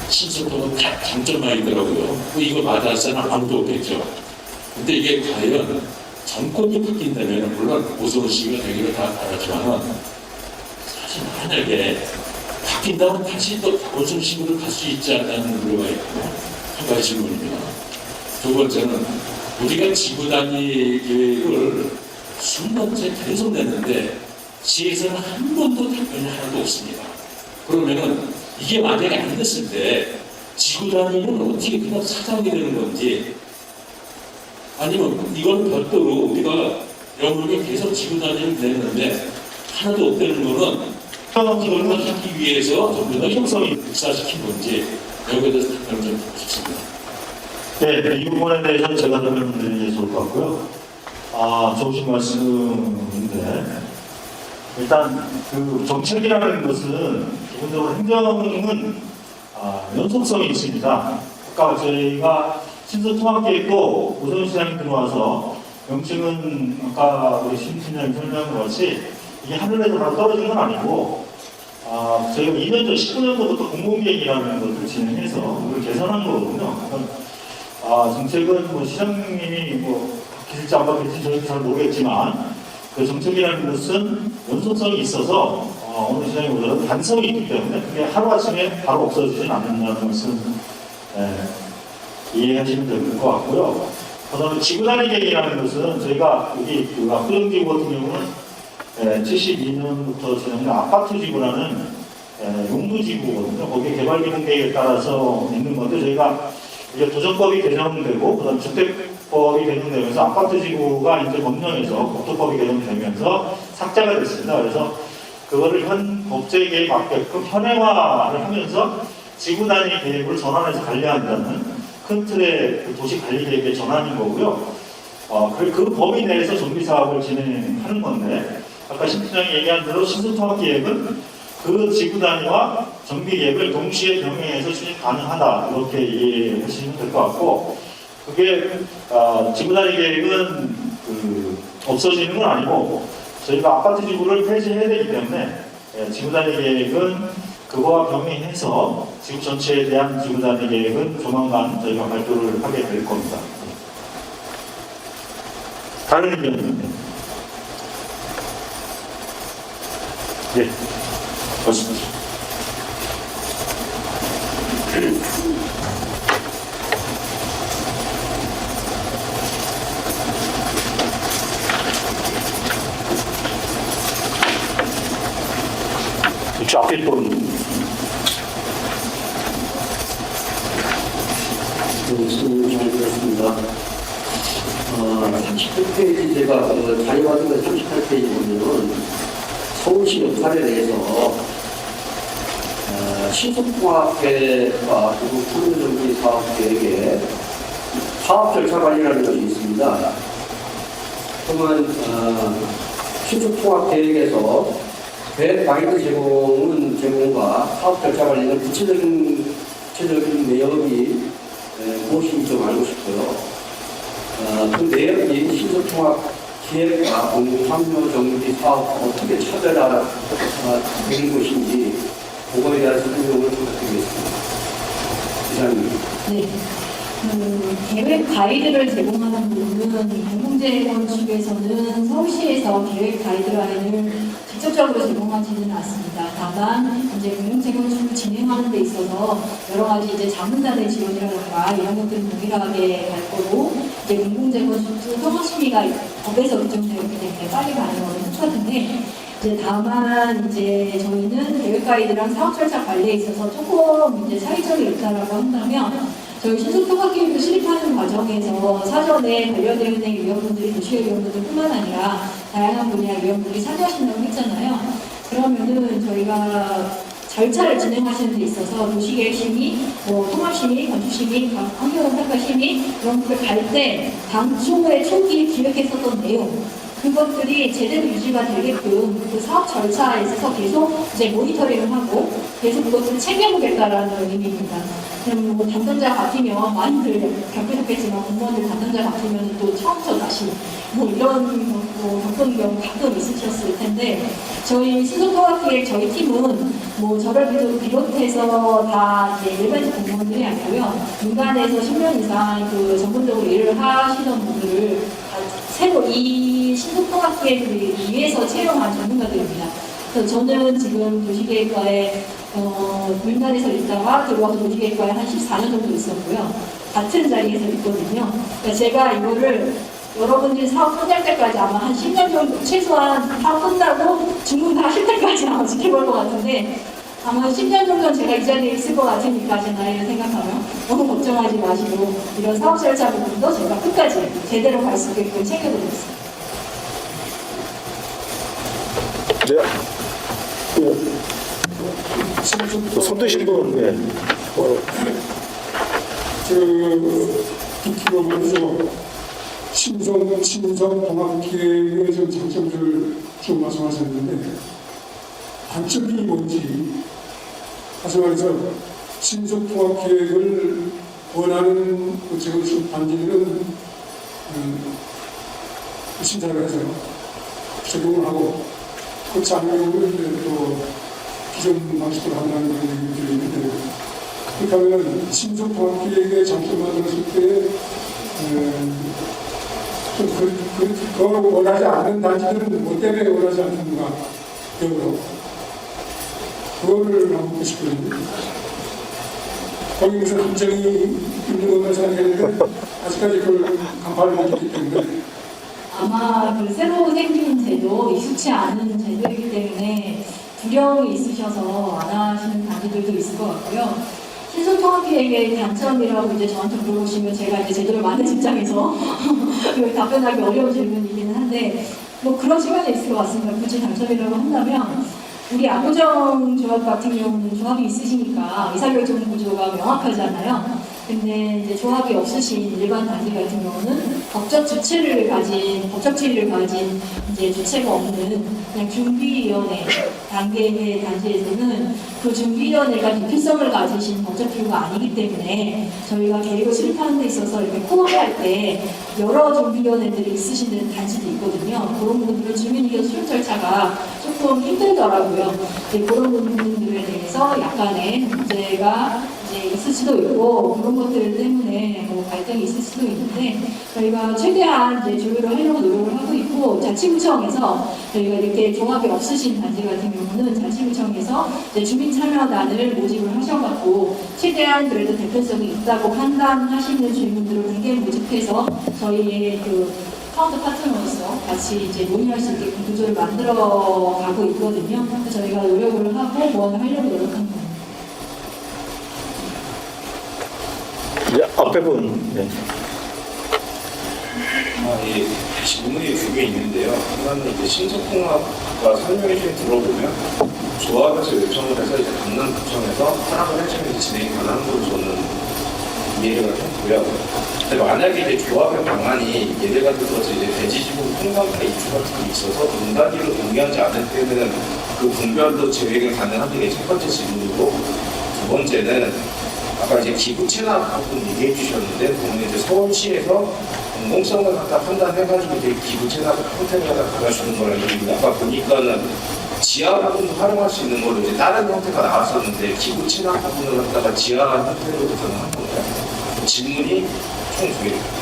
신속도는 장점만 있더라고요. 뭐 이거 받아할 사람 아무도 없겠죠. 근데 이게 과연 정권이 바뀐다면, 물론 오세훈 씨가 되기를 다 바라지만은 사실 만약에 바뀐다면 다시 또 오세훈 씨로 갈 수 있지 않냐는 우려가 있고, 한 가지 질문입니다. 두 번째는 우리가 지구 단위 계획을 수년째 계속 냈는데 시에서는 한 번도 답변이 하나도 없습니다. 그러면은 이게 만약에 안 됐을 때 지구 단위는 어떻게 그냥 사장이 되는 건지, 아니면 이건 별도로 우리가 영역에 계속 지구 단위를 내는데 하나도 없다는 거는 이걸 하기 위해서 전부 다 형성이 육사시킨 건지, 여기에 대해서 답변을 좀 듣고 싶습니다. 네, 이 부분에 대해서는 제가 설명드리는 게 좋을 것 같고요. 좋으신 말씀인데, 일단 그 정책이라는 것은 기본적으로 행정은 연속성이 있습니다. 아까 저희가 신속통합계획도 오세훈 시장이 들어와서 명칭은 아까 우리 신 팀장이 설명한 것 같이 이게 하늘에서 바로 떨어진 건 아니고, 저희가 2년 전 19년도부터 공공계획이라는 것을 진행해서 그걸 개선한 거거든요. 정책은 뭐 시장님이 뭐 바뀔지 안 바뀔지 저희도 잘 모르겠지만, 그 정책이라는 것은 연속성이 있어서 어느 시장에 오더라도 단성이 있기 때문에 그게 하루아침에 바로 없어지진 않는다는 것은 이해하시면 될 것 같고요. 그다음에 지구단위 계획이라는 것은 저희가 여기 그 압구정지구 같은 경우는 72년부터 진행된 아파트 지구라는 용도지구거든요. 거기에 개발기본 계획에 따라서 있는 건데, 저희가 이제 도정법이 개정되고 그다음 주택법이 개정되면서 아파트 지구가 이제 법령에서 국토법이 개정되면서 삭제가 됐습니다. 그래서 그거를 현 법제계에 맞게끔 현행화를 하면서 지구 단위 계획을 전환해서 관리한다는 큰 틀의 그 도시 관리 계획의 전환인 거고요. 그 범위 내에서 정비 사업을 진행하는 건데, 아까 신 팀장이 얘기한 대로 신속통합 계획은 그 지구 단위와 정비 계획을 동시에 병행해서 추진 가능하다, 이렇게 이해하시면 될 것 같고, 그게 지구 단위 계획은 없어지는 건 아니고 저희가 아파트 지구를 폐지해야 되기 때문에 지구 단위 계획은 그거와 병행해서 지구 전체에 대한 지구 단위 계획은 조만간 저희가 발표를 하게 될 겁니다. 다른 의견은? 예. 맞습니다. 이 앞에 또 말씀 잘 들었습니다. 38페이지 제가 자료받은 거 38페이지 보면은 서울시 역할에 대해서 신속통합계획과 그리고 풍요정비 사업계획에 사업 절차 관리라는 것이 있습니다. 그러면 신속통합계획에서 계획 가이드 제공과 사업 절차 관리는 구체적인 내용이 무엇인지 좀 알고 싶고요. 그 내용이 신속통합 기획과 공공항로정비 사업 어떻게 차별화 되는 것인지 그거에 대한 설명을 부탁드리겠습니다. 이상입니다. 네. 계획 가이드를 제공하는 부분은 공공재건축에서는 서울시에서 계획 가이드라인을 직접적으로 제공하지는 않습니다. 다만 이제 공공재건축을 진행하는 데 있어서 여러 가지 이제 자문단의 지원이라든가 이런 것들은 동일하게 갈 거고 이제 공공재건축 허가심의가 법에서 규정되었기 때문에 빨리 가는 것은 똑같은데 이제 다만 이제 저희는 계획 가이드랑 사업 절차 관리에 있어서 조금 이제 차이점이 있다라고 한다면 저희 신속통합계획을 실입하는 과정에서 사전에 관련된 위원분들이 도시계 위원분들뿐만 아니라 다양한 분야 위원분들이 참여하신다고 했잖아요. 그러면은 저희가 절차를 진행하시는 데 있어서 도시계획심의, 통합심의, 건축심의, 환경평가심의 이런 것을 갈 때 당초에 초기에 기획했었던 내용 그것들이 제대로 유지가 되게끔 그 사업 절차에 있어서 계속 이제 모니터링을 하고 계속 그것들을 챙겨보겠다라는 의미입니다. 그럼 뭐 담당자 바뀌면 많이들 겪으셨겠지만 공무원들 담당자 바뀌면 또 처음부터 다시 뭐 이런 뭐 겪은 경우 가끔 있으셨을 텐데 저희 신속통합기획 저희 팀은 뭐 저를 비롯해서 다 이제 일반직 공무원들이 아니고요. 민간에서 10년 이상 그 전문적으로 일을 하시던 분들을 새로 이 신속통합기획을 위해서 채용한 전문가들입니다. 그래서 저는 지금 도시계획과에 민간에서 있다가 들어와서 도시계획과에 한 14년 정도 있었고요. 같은 자리에서 있거든요. 그러니까 제가 이거를 여러분들이 사업 끝날 때까지 아마 한 10년 정도, 최소한 사업 끝나고 중국 다 하실 때까지 아마 지켜볼 것 같은데 아마 10년 정도는 제가 이 자리에 있을 것 같으니까 제 나이를 생각하면 너무 걱정하지 마시고 이런 사업 절차 부분도 제가 끝까지 제대로 갈 수 있게끔 챙겨드리겠습니다. 손 드신 분, 네. 기업으로서 신성통합기획의 좀 장점들을 좀 말씀하셨는데 단점이 뭔지 다시 말해서 신성통합기획을 원하는 재건축 단지들은 심사를 해서 적용을 하고 그렇지 않은 경우는 또 기존 방식으로 한다는 그런 얘기들이 있는데 그렇게 하면 신성통합기획의 장점만 들었을 때 그걸 원하지 않는 단지들은 뭐 때문에 원하지 않는가 여러 그거를 한번 보고 싶거든요. 거기 무슨 함정이 있는 것만 생각했는데 아직까지 그걸 간파를 못했기 때문에 아마 그 새로 생긴 제도, 익숙치 않은 제도이기 때문에 두려움이 있으셔서 안 하시는 단지들도 있을 것 같고요. 신속통합기획의 단점이라고 이제 저한테 물어보시면 제가 이제 제도를 만든 입장에서 답변하기 어려운 질문이기는 한데 뭐 그런 시간이 있을 것 같습니다. 굳이 단점이라고 한다면 우리 압구정 조합 같은 경우는 조합이 있으시니까 의사결정 구조가 명확하잖아요. 근데 이제 조합이 없으신 일반 단지 같은 경우는 법적 지위를 가진 이제 주체가 없는 그냥 준비위원회 단계의 단지에서는 그 준비위원회가 대표성을 가지신 법적 기구가 아니기 때문에 저희가 계획을 수립하는 데 있어서 이렇게 코어할 때 여러 준비위원회들이 있으신 단지도 있거든요. 그런 부분들은 주민의견 수립 절차가 조금 힘들더라고요. 그런 부분들에 대해서 약간의 문제가 이제 있을 수도 있고 그런 것들 때문에 뭐 갈등이 있을 수도 있는데 저희가 최대한 이제 조율을 하려고 노력을 하고 있고 자치구청에서 저희가 이렇게 종합이 없으신 단지 같은 경우는 자치구청에서 이제 주민참여단을 모집을 하셔갖고 최대한 그래도 대표성이 있다고 판단하시는 주민들을 공개 모집해서 저희의 그 카운터 파트너로서 같이 이제 논의할 수 있게 구조를 만들어 가고 있거든요. 그래서 저희가 노력을 하고 무언을 하려고 노력하는 겁니다. 이제 앞에 분, 네. 예, 질문이 두 개 있는데요. 하나는 이제 신속통합과 설명이 좀 들어보면 조합에서 요청을 해서 이제 강남구청에서 허락을 해주면 진행이 가능한 걸로 저는 이해가 했고요. 근데 만약에 이제 조합의 방안이 예를 들어서 이제 대지지구 통합과 입주 같은 게 있어서 분단위로 동의하지 않을 때는 그 분별도 제외가 가능한데 이게 첫 번째 질문이고, 두 번째는 아까 이제 기부 체납 부분 얘기해 주셨는데, 보면 이제 서울시에서 공공성을 갖다 판단해가지고 이제 기부 체납 형태를 갖다 받아주는 거라는 얘기입니다. 아까 보니까는 지하 부분도 활용할 수 있는 걸로 이제 다른 형태가 나왔었는데, 기부 체납 부분을 갖다가 지하 형태로도 가능한 건가요? 질문이 총 두 개입니다.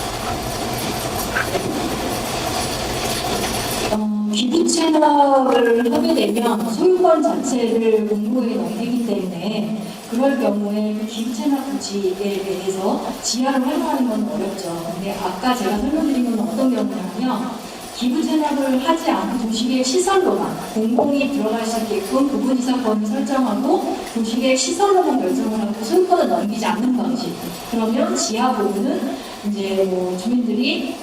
기부 체납을 하게 되면 소유권 자체를 공고에 넘기기 때문에 그럴 경우에 그 기부 체납 부지에 대해서 지하를 활용하는 건 어렵죠. 근데 아까 제가 설명드린 건 어떤 경우냐면 기부 체납을 하지 않고 도시계 시설로만 공공이 들어갈 수 있게끔 부분이사건을 설정하고 도시계 시설로만 결정을 하고 소유권을 넘기지 않는 방식. 그러면 지하 부분은 이제 뭐 주민들이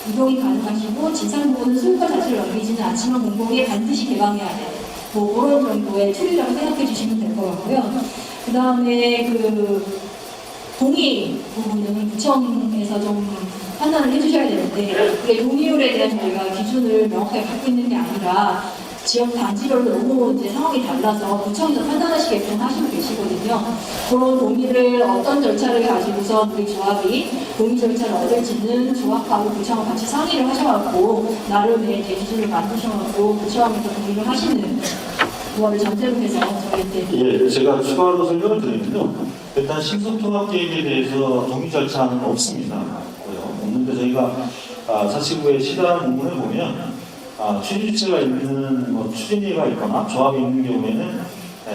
이동이 가능하시고 지상 부분은 소유권 자체를 넘기지는 않지만 공공에 반드시 개방해야 돼. 뭐 그런 정도의 툴이라고 생각해 주시면 될 것 같고요. 그 다음에 그 동의 부분은 구청에서 좀 판단을 해주셔야 되는데, 그게 동의율에 대한 저희가 기준을 명확하게 갖고 있는 게 아니라 지역 단지별로 너무 이제 상황이 달라서 구청에서 판단하시게끔 하시고 계시거든요. 그런 동의를 어떤 절차를 가지고서 우리 조합이 동의 절차를 얻을지는 조합하고 구청과 같이 상의를 하셔갖고 나름의 기준을 만드셔갖고 구청하면서 동의를 하시는 그거를 전제로 해서 저희한테 예, 제가 추가로 설명을 드리면요. 일단 신속통합 계획에 대해서 동의 절차는 없습니다. 없는데 저희가 사시구의 시단 문문을 보면 추진주체가 있는 추진위가 있거나 조합이 있는 경우에는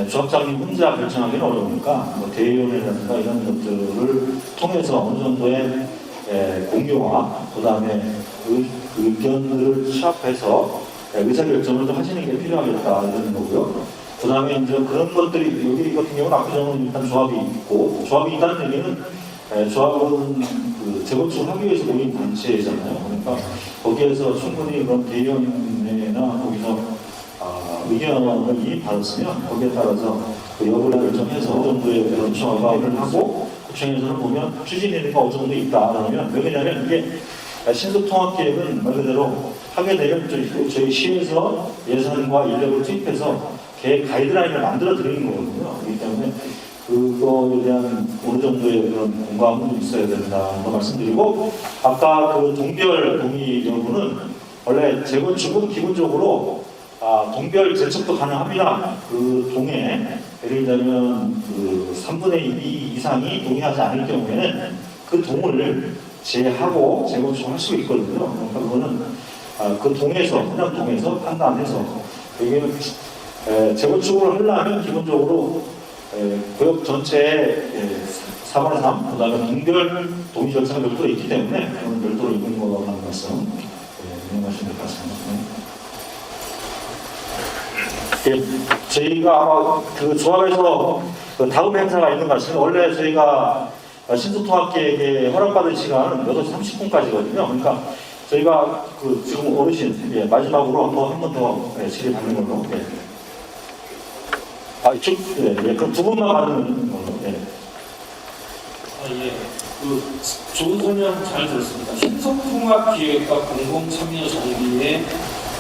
조합장님 혼자 결정하기는 어려우니까 대의원이라든가 이런 것들을 통해서 어느 정도의 공유와 그 다음에 의견들을 취합해서 의사결정을 좀 하시는 게 필요하겠다 이런 거고요. 그 다음에 이제 그런 것들이 여기 같은 경우는 압구정은 일단 조합이 있고, 조합이 있다는 얘기는 조합은 그 재건축을 하기 위해서 모인 단체잖아요. 그러니까 거기에서 충분히 그런 대의원회나 거기서 의견을 이미 받았으면 거기에 따라서 그 여부를 결정해서 어느 정도의 그런 조합을 하고, 구청에서는 보면 추진위가 어느 정도 있다 그러면, 왜냐하면 이게 신속통합계획은 말 그대로 하게 되면 저희 시에서 예산과 인력을 투입해서 계획 가이드라인을 만들어 드리는 거거든요. 그렇기 때문에 그거에 대한 어느 정도의 그런 공감은 좀 있어야 된다는 거 말씀드리고, 아까 그 동별 동의 여부는 원래 재건축은 기본적으로 동별 제척도 가능합니다. 그 동에 예를 들면 그 3분의 2 이상이 동의하지 않을 경우에는 그 동을 제하고 재건축을 할 수 있거든요. 그러니까 그거는 그 동에서, 해당 동에서 판단해서, 여기는 재건축을 하려면 기본적으로 구역 전체에 4분의 3, 그 다음에 동별 동의 절차가 별도로 있기 때문에 그건 별도로 있는 거라는 말씀 이해하시면 될 것 같습니다. 저희가 아마 그 조합에서 그 다음 행사가 있는 것 같습니다. 원래 저희가 신속통합계획에 허락받을 시간은 8시 30분까지거든요. 그러니까 저희가 그 지금 어르신 마지막으로 한 번 더 질의 받는 걸로. 그럼 두 분만 받는 걸로. 좋은 설명 잘 들었습니다. 신속통합기획과 공공참여 정비의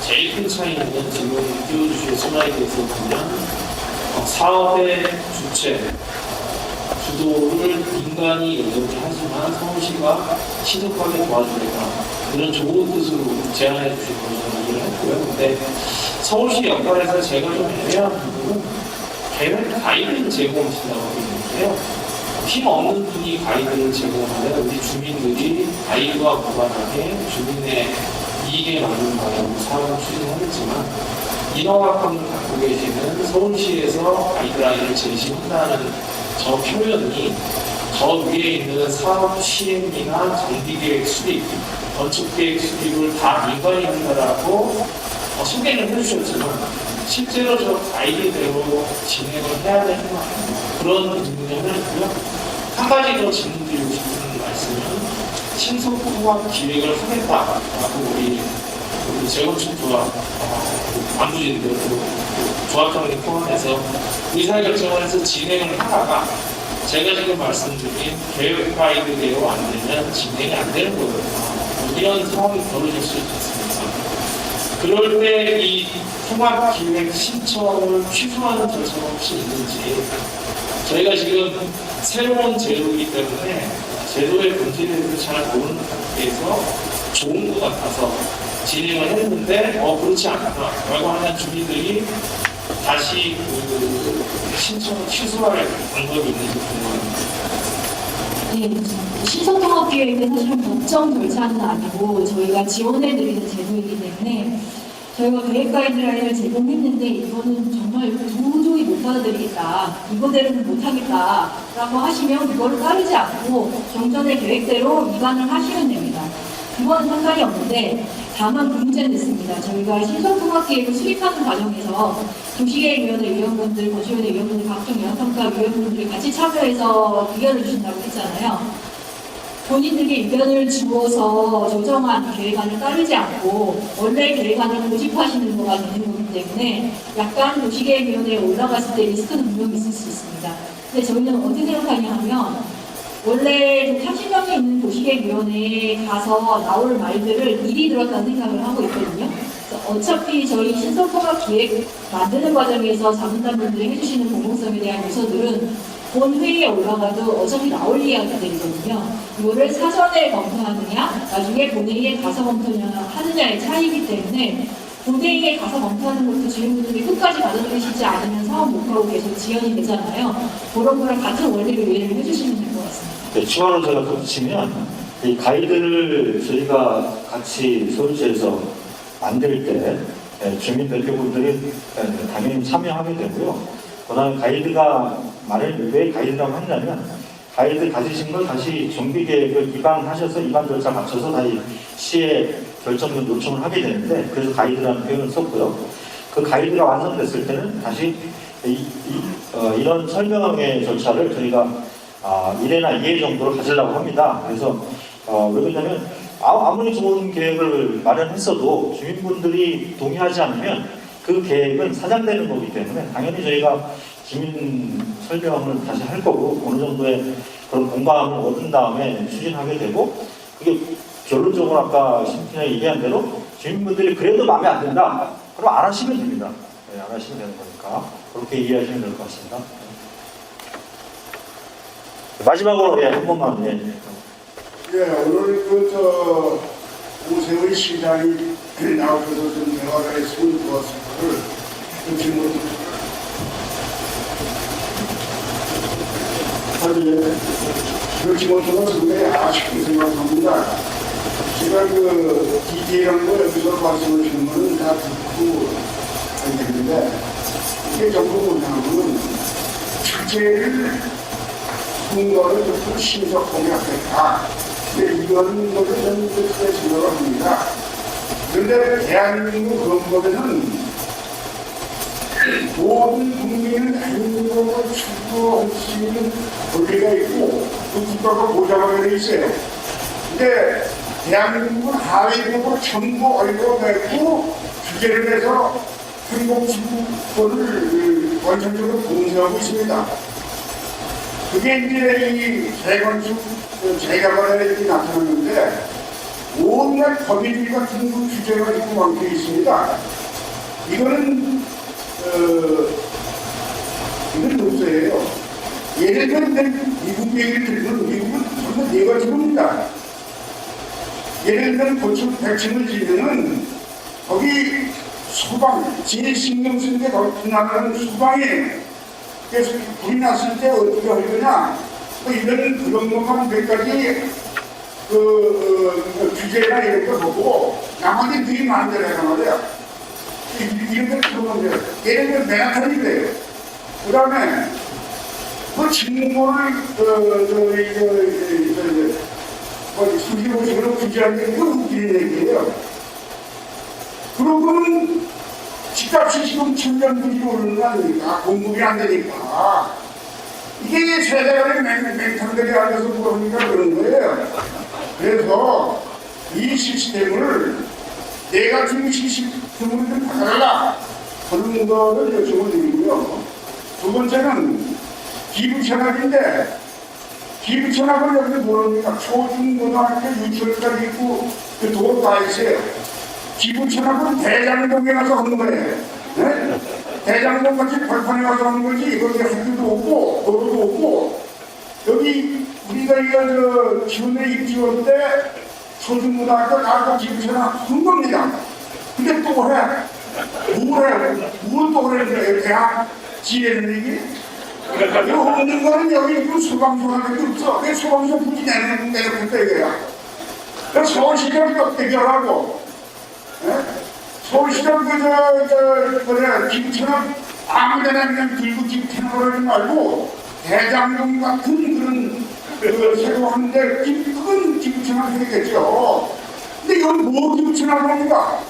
제일 큰 차이는 지금 띄워주신 슬라이드에서 보면 사업의 주체, 주도를 민간이 여전히 하지만 서울시가 신속하게 도와주겠다. 그런 좋은 뜻으로 제안해 주신 걸로 저는 이해를 했고요. 근데 서울시 역할에서 제가 좀 애매한 부분은 계획 가이드를 제공하신다고 하는데요. 힘 없는 분이 가이드를 제공하면 우리 주민들이 가이드와 무관하게 주민의 이익에 맞는 방향으로 사업을 추진하겠지만, 인허가권을 갖고 계시는 서울시에서 가이드라인을 제시한다는 저 표현이 저 위에 있는 사업 시행이나 정비계획 수립, 건축계획 수립을 다 민간이 한다라고 소개를 해주셨지만 실제로 저 가이드대로 진행을 해야 되는 거 아니에요. 그런 부분을 있고요. 한 가지 더 질문드리고 싶은 말씀은 신속통합 기획을 하겠다라고 우리 재건축조합 안부진들 조합장님 포함해서 의사결정을 해서 진행을 하다가 제가 지금 말씀드린 계획 가이드대로 안 되면 진행이 안 되는 거거든요. 이런 상황이 벌어질 수 있습니다. 그럴 때 이 통합기획 신청을 취소하는 절차가 혹시 있는지, 저희가 지금 새로운 제도이기 때문에 제도의 본질에 대해서 잘 모르는 상태에서 좋은 것 같아서 진행을 했는데 그렇지 않다라고 하는 주민들이 다시 그 신청을 취소할 방법이 있는지 궁금합니다. 네, 신속통합기획은 사실은 법정 절차는 아니고 저희가 지원해드리는 제도이기 때문에 저희가 계획 가이드라인을 제공했는데 이거는 정말 도저히 못 받아들이겠다, 이거대로는 못하겠다라고 하시면 그걸 따르지 않고 경전의 계획대로 위반을 하시면 됩니다. 그건 상관이 없는데 다만 그 문제는 있습니다. 저희가 신속통합계획을 수립하는 과정에서 도시계획위원회 위원분들, 거주위원회 위원분들, 각종 영향평가 위원분들이 같이 참여해서 의견을 주신다고 했잖아요. 본인들이 의견을 주어서 조정한 계획안을 따르지 않고 원래 계획안을 고집하시는 거가 되는 거기 때문에 약간 도시계획위원회에 올라갔을 때 리스크는 분명히 있을 수 있습니다. 근데 저희는 어떻게 생각하냐 하면 원래 30명이 있는 도시계획위원회에 가서 나올 말들을 미리 들었다는 생각을 하고 있거든요. 그래서 어차피 저희 신속통합기획 만드는 과정에서 자문단분들이 해주시는 공공성에 대한 요소들은 본 회의에 올라가도 어차피 나올 이야기들이거든요. 이거를 사전에 검토하느냐, 나중에 본회의에 가서 검토하느냐의 차이이기 때문에 본회의에 가서 검토하는 것도 주민분들이 끝까지 받아들이시지 않으면 사업 목표로 계속 지연이 되잖아요. 그런 거랑 같은 원리를 이해를 해주시면 될 것 같습니다. 네, 추가로 제가 덧붙이면 이 가이드를 저희가 같이 서울시에서 만들 때 주민 대표분들이 당연히 참여하게 되고요. 그다음에 가이드가 말을 왜 가이드라고 하냐면 가이드 가지신 걸 다시 정비계획을 입안하셔서 입안 절차 맞춰서 다시 시에 결정을 요청을 하게 되는데 그래서 가이드라는 표현을 썼고요. 그 가이드가 완성됐을 때는 다시 이런 설명의 절차를 저희가 1회나 2회 정도로 가지려고 합니다. 그래서 왜 그러냐면 아무리 좋은 계획을 마련했어도 주민분들이 동의하지 않으면 그 계획은 사장되는 거기 때문에 당연히 저희가 주민 설명을 다시 할 거고 어느 정도의 그런 공감을 얻은 다음에 추진하게 되고 그게 결론적으로 아까 심팀장이 얘기한 대로 주민분들이 그래도 마음에 안 든다 그럼 안 하시면 됩니다. 네, 안 하시면 되는 거니까 그렇게 이해하시면 될 것 같습니다. 마지막으로 한 번만 오늘 오세훈 시장이 나오셔서 좀 대화가 했으면 좋았을 거를 질문 사실 그 질문은 상당히 아쉽게 생각합니다. 제가 그 디테일한 거 여기서 말씀하시는 거는 다 듣고 알겠는데 이게 전부 뭐냐면 주제를 분거를 좀 신속하게 하겠다. 이런 것을 저는 그렇게 생각을 합니다. 그런데 대한민국 헌법에는 모든 국민은 행복을 추구할 수 있는 권리가 있고 그 국가가 보장하게 돼 있어요. 근데 대한민국은 하위국으로 전부 얼려내고 규제를 해서 행복 추구권을 원천적으로 봉쇄하고 있습니다. 그게 이제 이 재건축 재개발에 이렇게 나타났는데 온갖 법인들 같은 그 규제가 있고 많게 있습니다. 이거는 이건 독서예요. 예를 들면 미국 얘기를 들면 미국은 전부 네 가지입니다. 예를 들면 고층 100층을 지으면 거기 소방 제일 신경 쓰는 게 거기 나가는 소방이에요. 그래서 불이 났을 때 어떻게 할 거냐 이런 그런 것만 몇 가지 규제나 이런 거 보고 나머지 들이 만들어야 말이야. 이런 걸 들어보면 예를 들면 맨하탄인데요. 그 다음에 그 직무를 수시로식으로 규제하는 게 웃기는 얘기예요. 그러고는 집값이 지금 1000년 오르는 거 아닙니까? 공급이 안 되니까. 이게 세대간의 맹탕들이 앉아서 그러니까 그런 거예요. 그래서 이 시스템을 내가 지금 시스템으로 좀 바꿔달라 그런 거를 요청을 드리고요. 두 번째는 기부천학인데 기부천학을 여기서 모릅니까? 초중고등학교 유치원까지 있고 그 도로 다 있어요. 기부천학은 대장동에 가서 하는 거예요. 네? 대장동 같이 벌판에 가서 하는 거지 거기 학교도 없고 도로도 없고 여기 우리가 이거 기운에 입지원 때 초중고등학교 나가서 기부천학 한 겁니다. 근데 또 해. 뭘 또 그래 대학 지내는 얘기? 이거 없는 거는 여기 그 소방서가 없어. 그 소방서 굳이 내놓고 이거야. 그래서 서울시장 또 대결하고, 서울시장 기부천학 아무데나 그냥 들고 기부천학을 하지 말고 대장동 같은 그런 새로 하는데 그건 기부천학 해야겠죠. 근데 이건 뭐 기부천학을 합니까?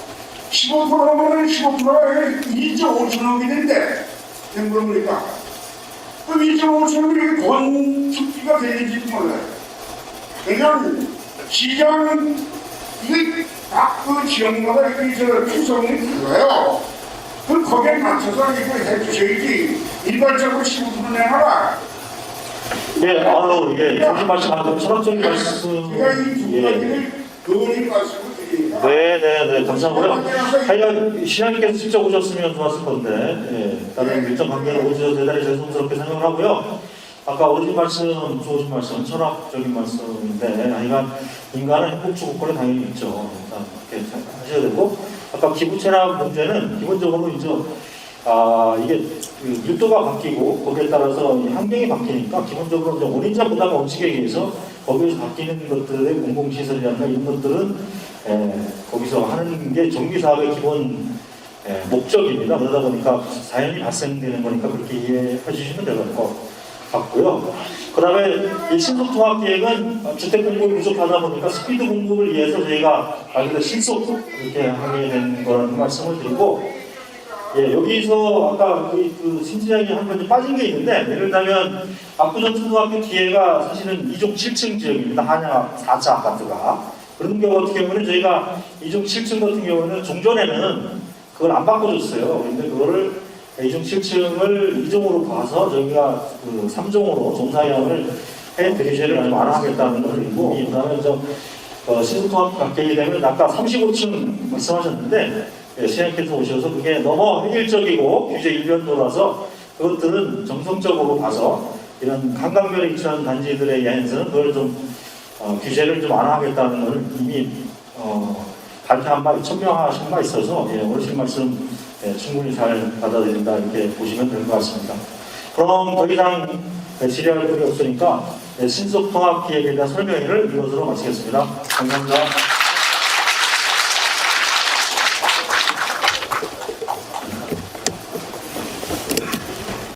15% 하면은 15%가 2조 5천억이 된대. 된 겁니까? 그럼 2조 5천억이 건축비가 되는지 몰라요. 그냥 시장, 이게 각 그 지역마다 이게 추성이 달라요. 그럼 거기에 맞춰서 이거 해주셔야지. 일괄적으로 15% 내놔라. 예, 예, 정신 말씀하고 철학적인 말씀. 제가 이 두 예. 가지를 그원이 말씀을 드립니다. 네, 감사하고요. 하여간 시장님께서 직접 오셨으면 좋았을 건데, 예, 다른 일정 관계로 오셔서 대단히 죄송스럽게 생각을 하고요. 아까 어린 말씀, 좋으신 말씀, 철학적인 말씀인데, 하여간 인간은 행복 추구권에 당연히 있죠. 일단 그렇게 하셔야 되고, 아까 기부채납 문제는 기본적으로 이제 이게 그 유도가 바뀌고 거기에 따라서 이 환경이 바뀌니까 기본적으로 이제 원인자 부담 원칙에 의해서 거기에서 바뀌는 것들의 공공시설이라든가 이런 것들은 거기서 하는 게 정비사업의 기본 목적입니다. 그러다 보니까 자연히 발생되는 거니까 그렇게 이해해 주시면 될 것 같고요. 그 다음에 이 신속통합계획은 주택 공급이 부족하다 보니까 스피드 공급을 위해서 저희가 말 그대로 신속 이렇게 하게 된 거라는 말씀을 드리고, 예, 여기서 아까 그 신지장이 한 가지 빠진 게 있는데, 예를 들면 압구정 초등학교 뒤에가 사실은 2종 7층 지역입니다. 한양 4차 아파트가. 그런 경우 같은 경우는 저희가 2종 7층 같은 경우는 종전에는 그걸 안 바꿔줬어요. 근데 그거를 2종 7층을 2종으로 봐서 저희가 그 3종으로 종사형을 해드리셔를 좀 완화하겠다는 걸 드리고, 그 다음에 신속통합 계획이 되면 아까 35층 말씀하셨는데, 시장님께서 오셔서 그게 너무 획일적이고 규제 일변도라서 그것들은 정성적으로 봐서 이런 한강변에 위치한 단지들에 의해서는 그걸 좀 규제를 좀 완화하겠다는 걸 이미 발표한 바, 천명하신 바 있어서 어르신 말씀 충분히 잘 받아들인다 이렇게 보시면 될 것 같습니다. 그럼 더 이상 질의할 것이 없으니까 신속통합기획에 대한 설명회를 이것으로 마치겠습니다. 감사합니다.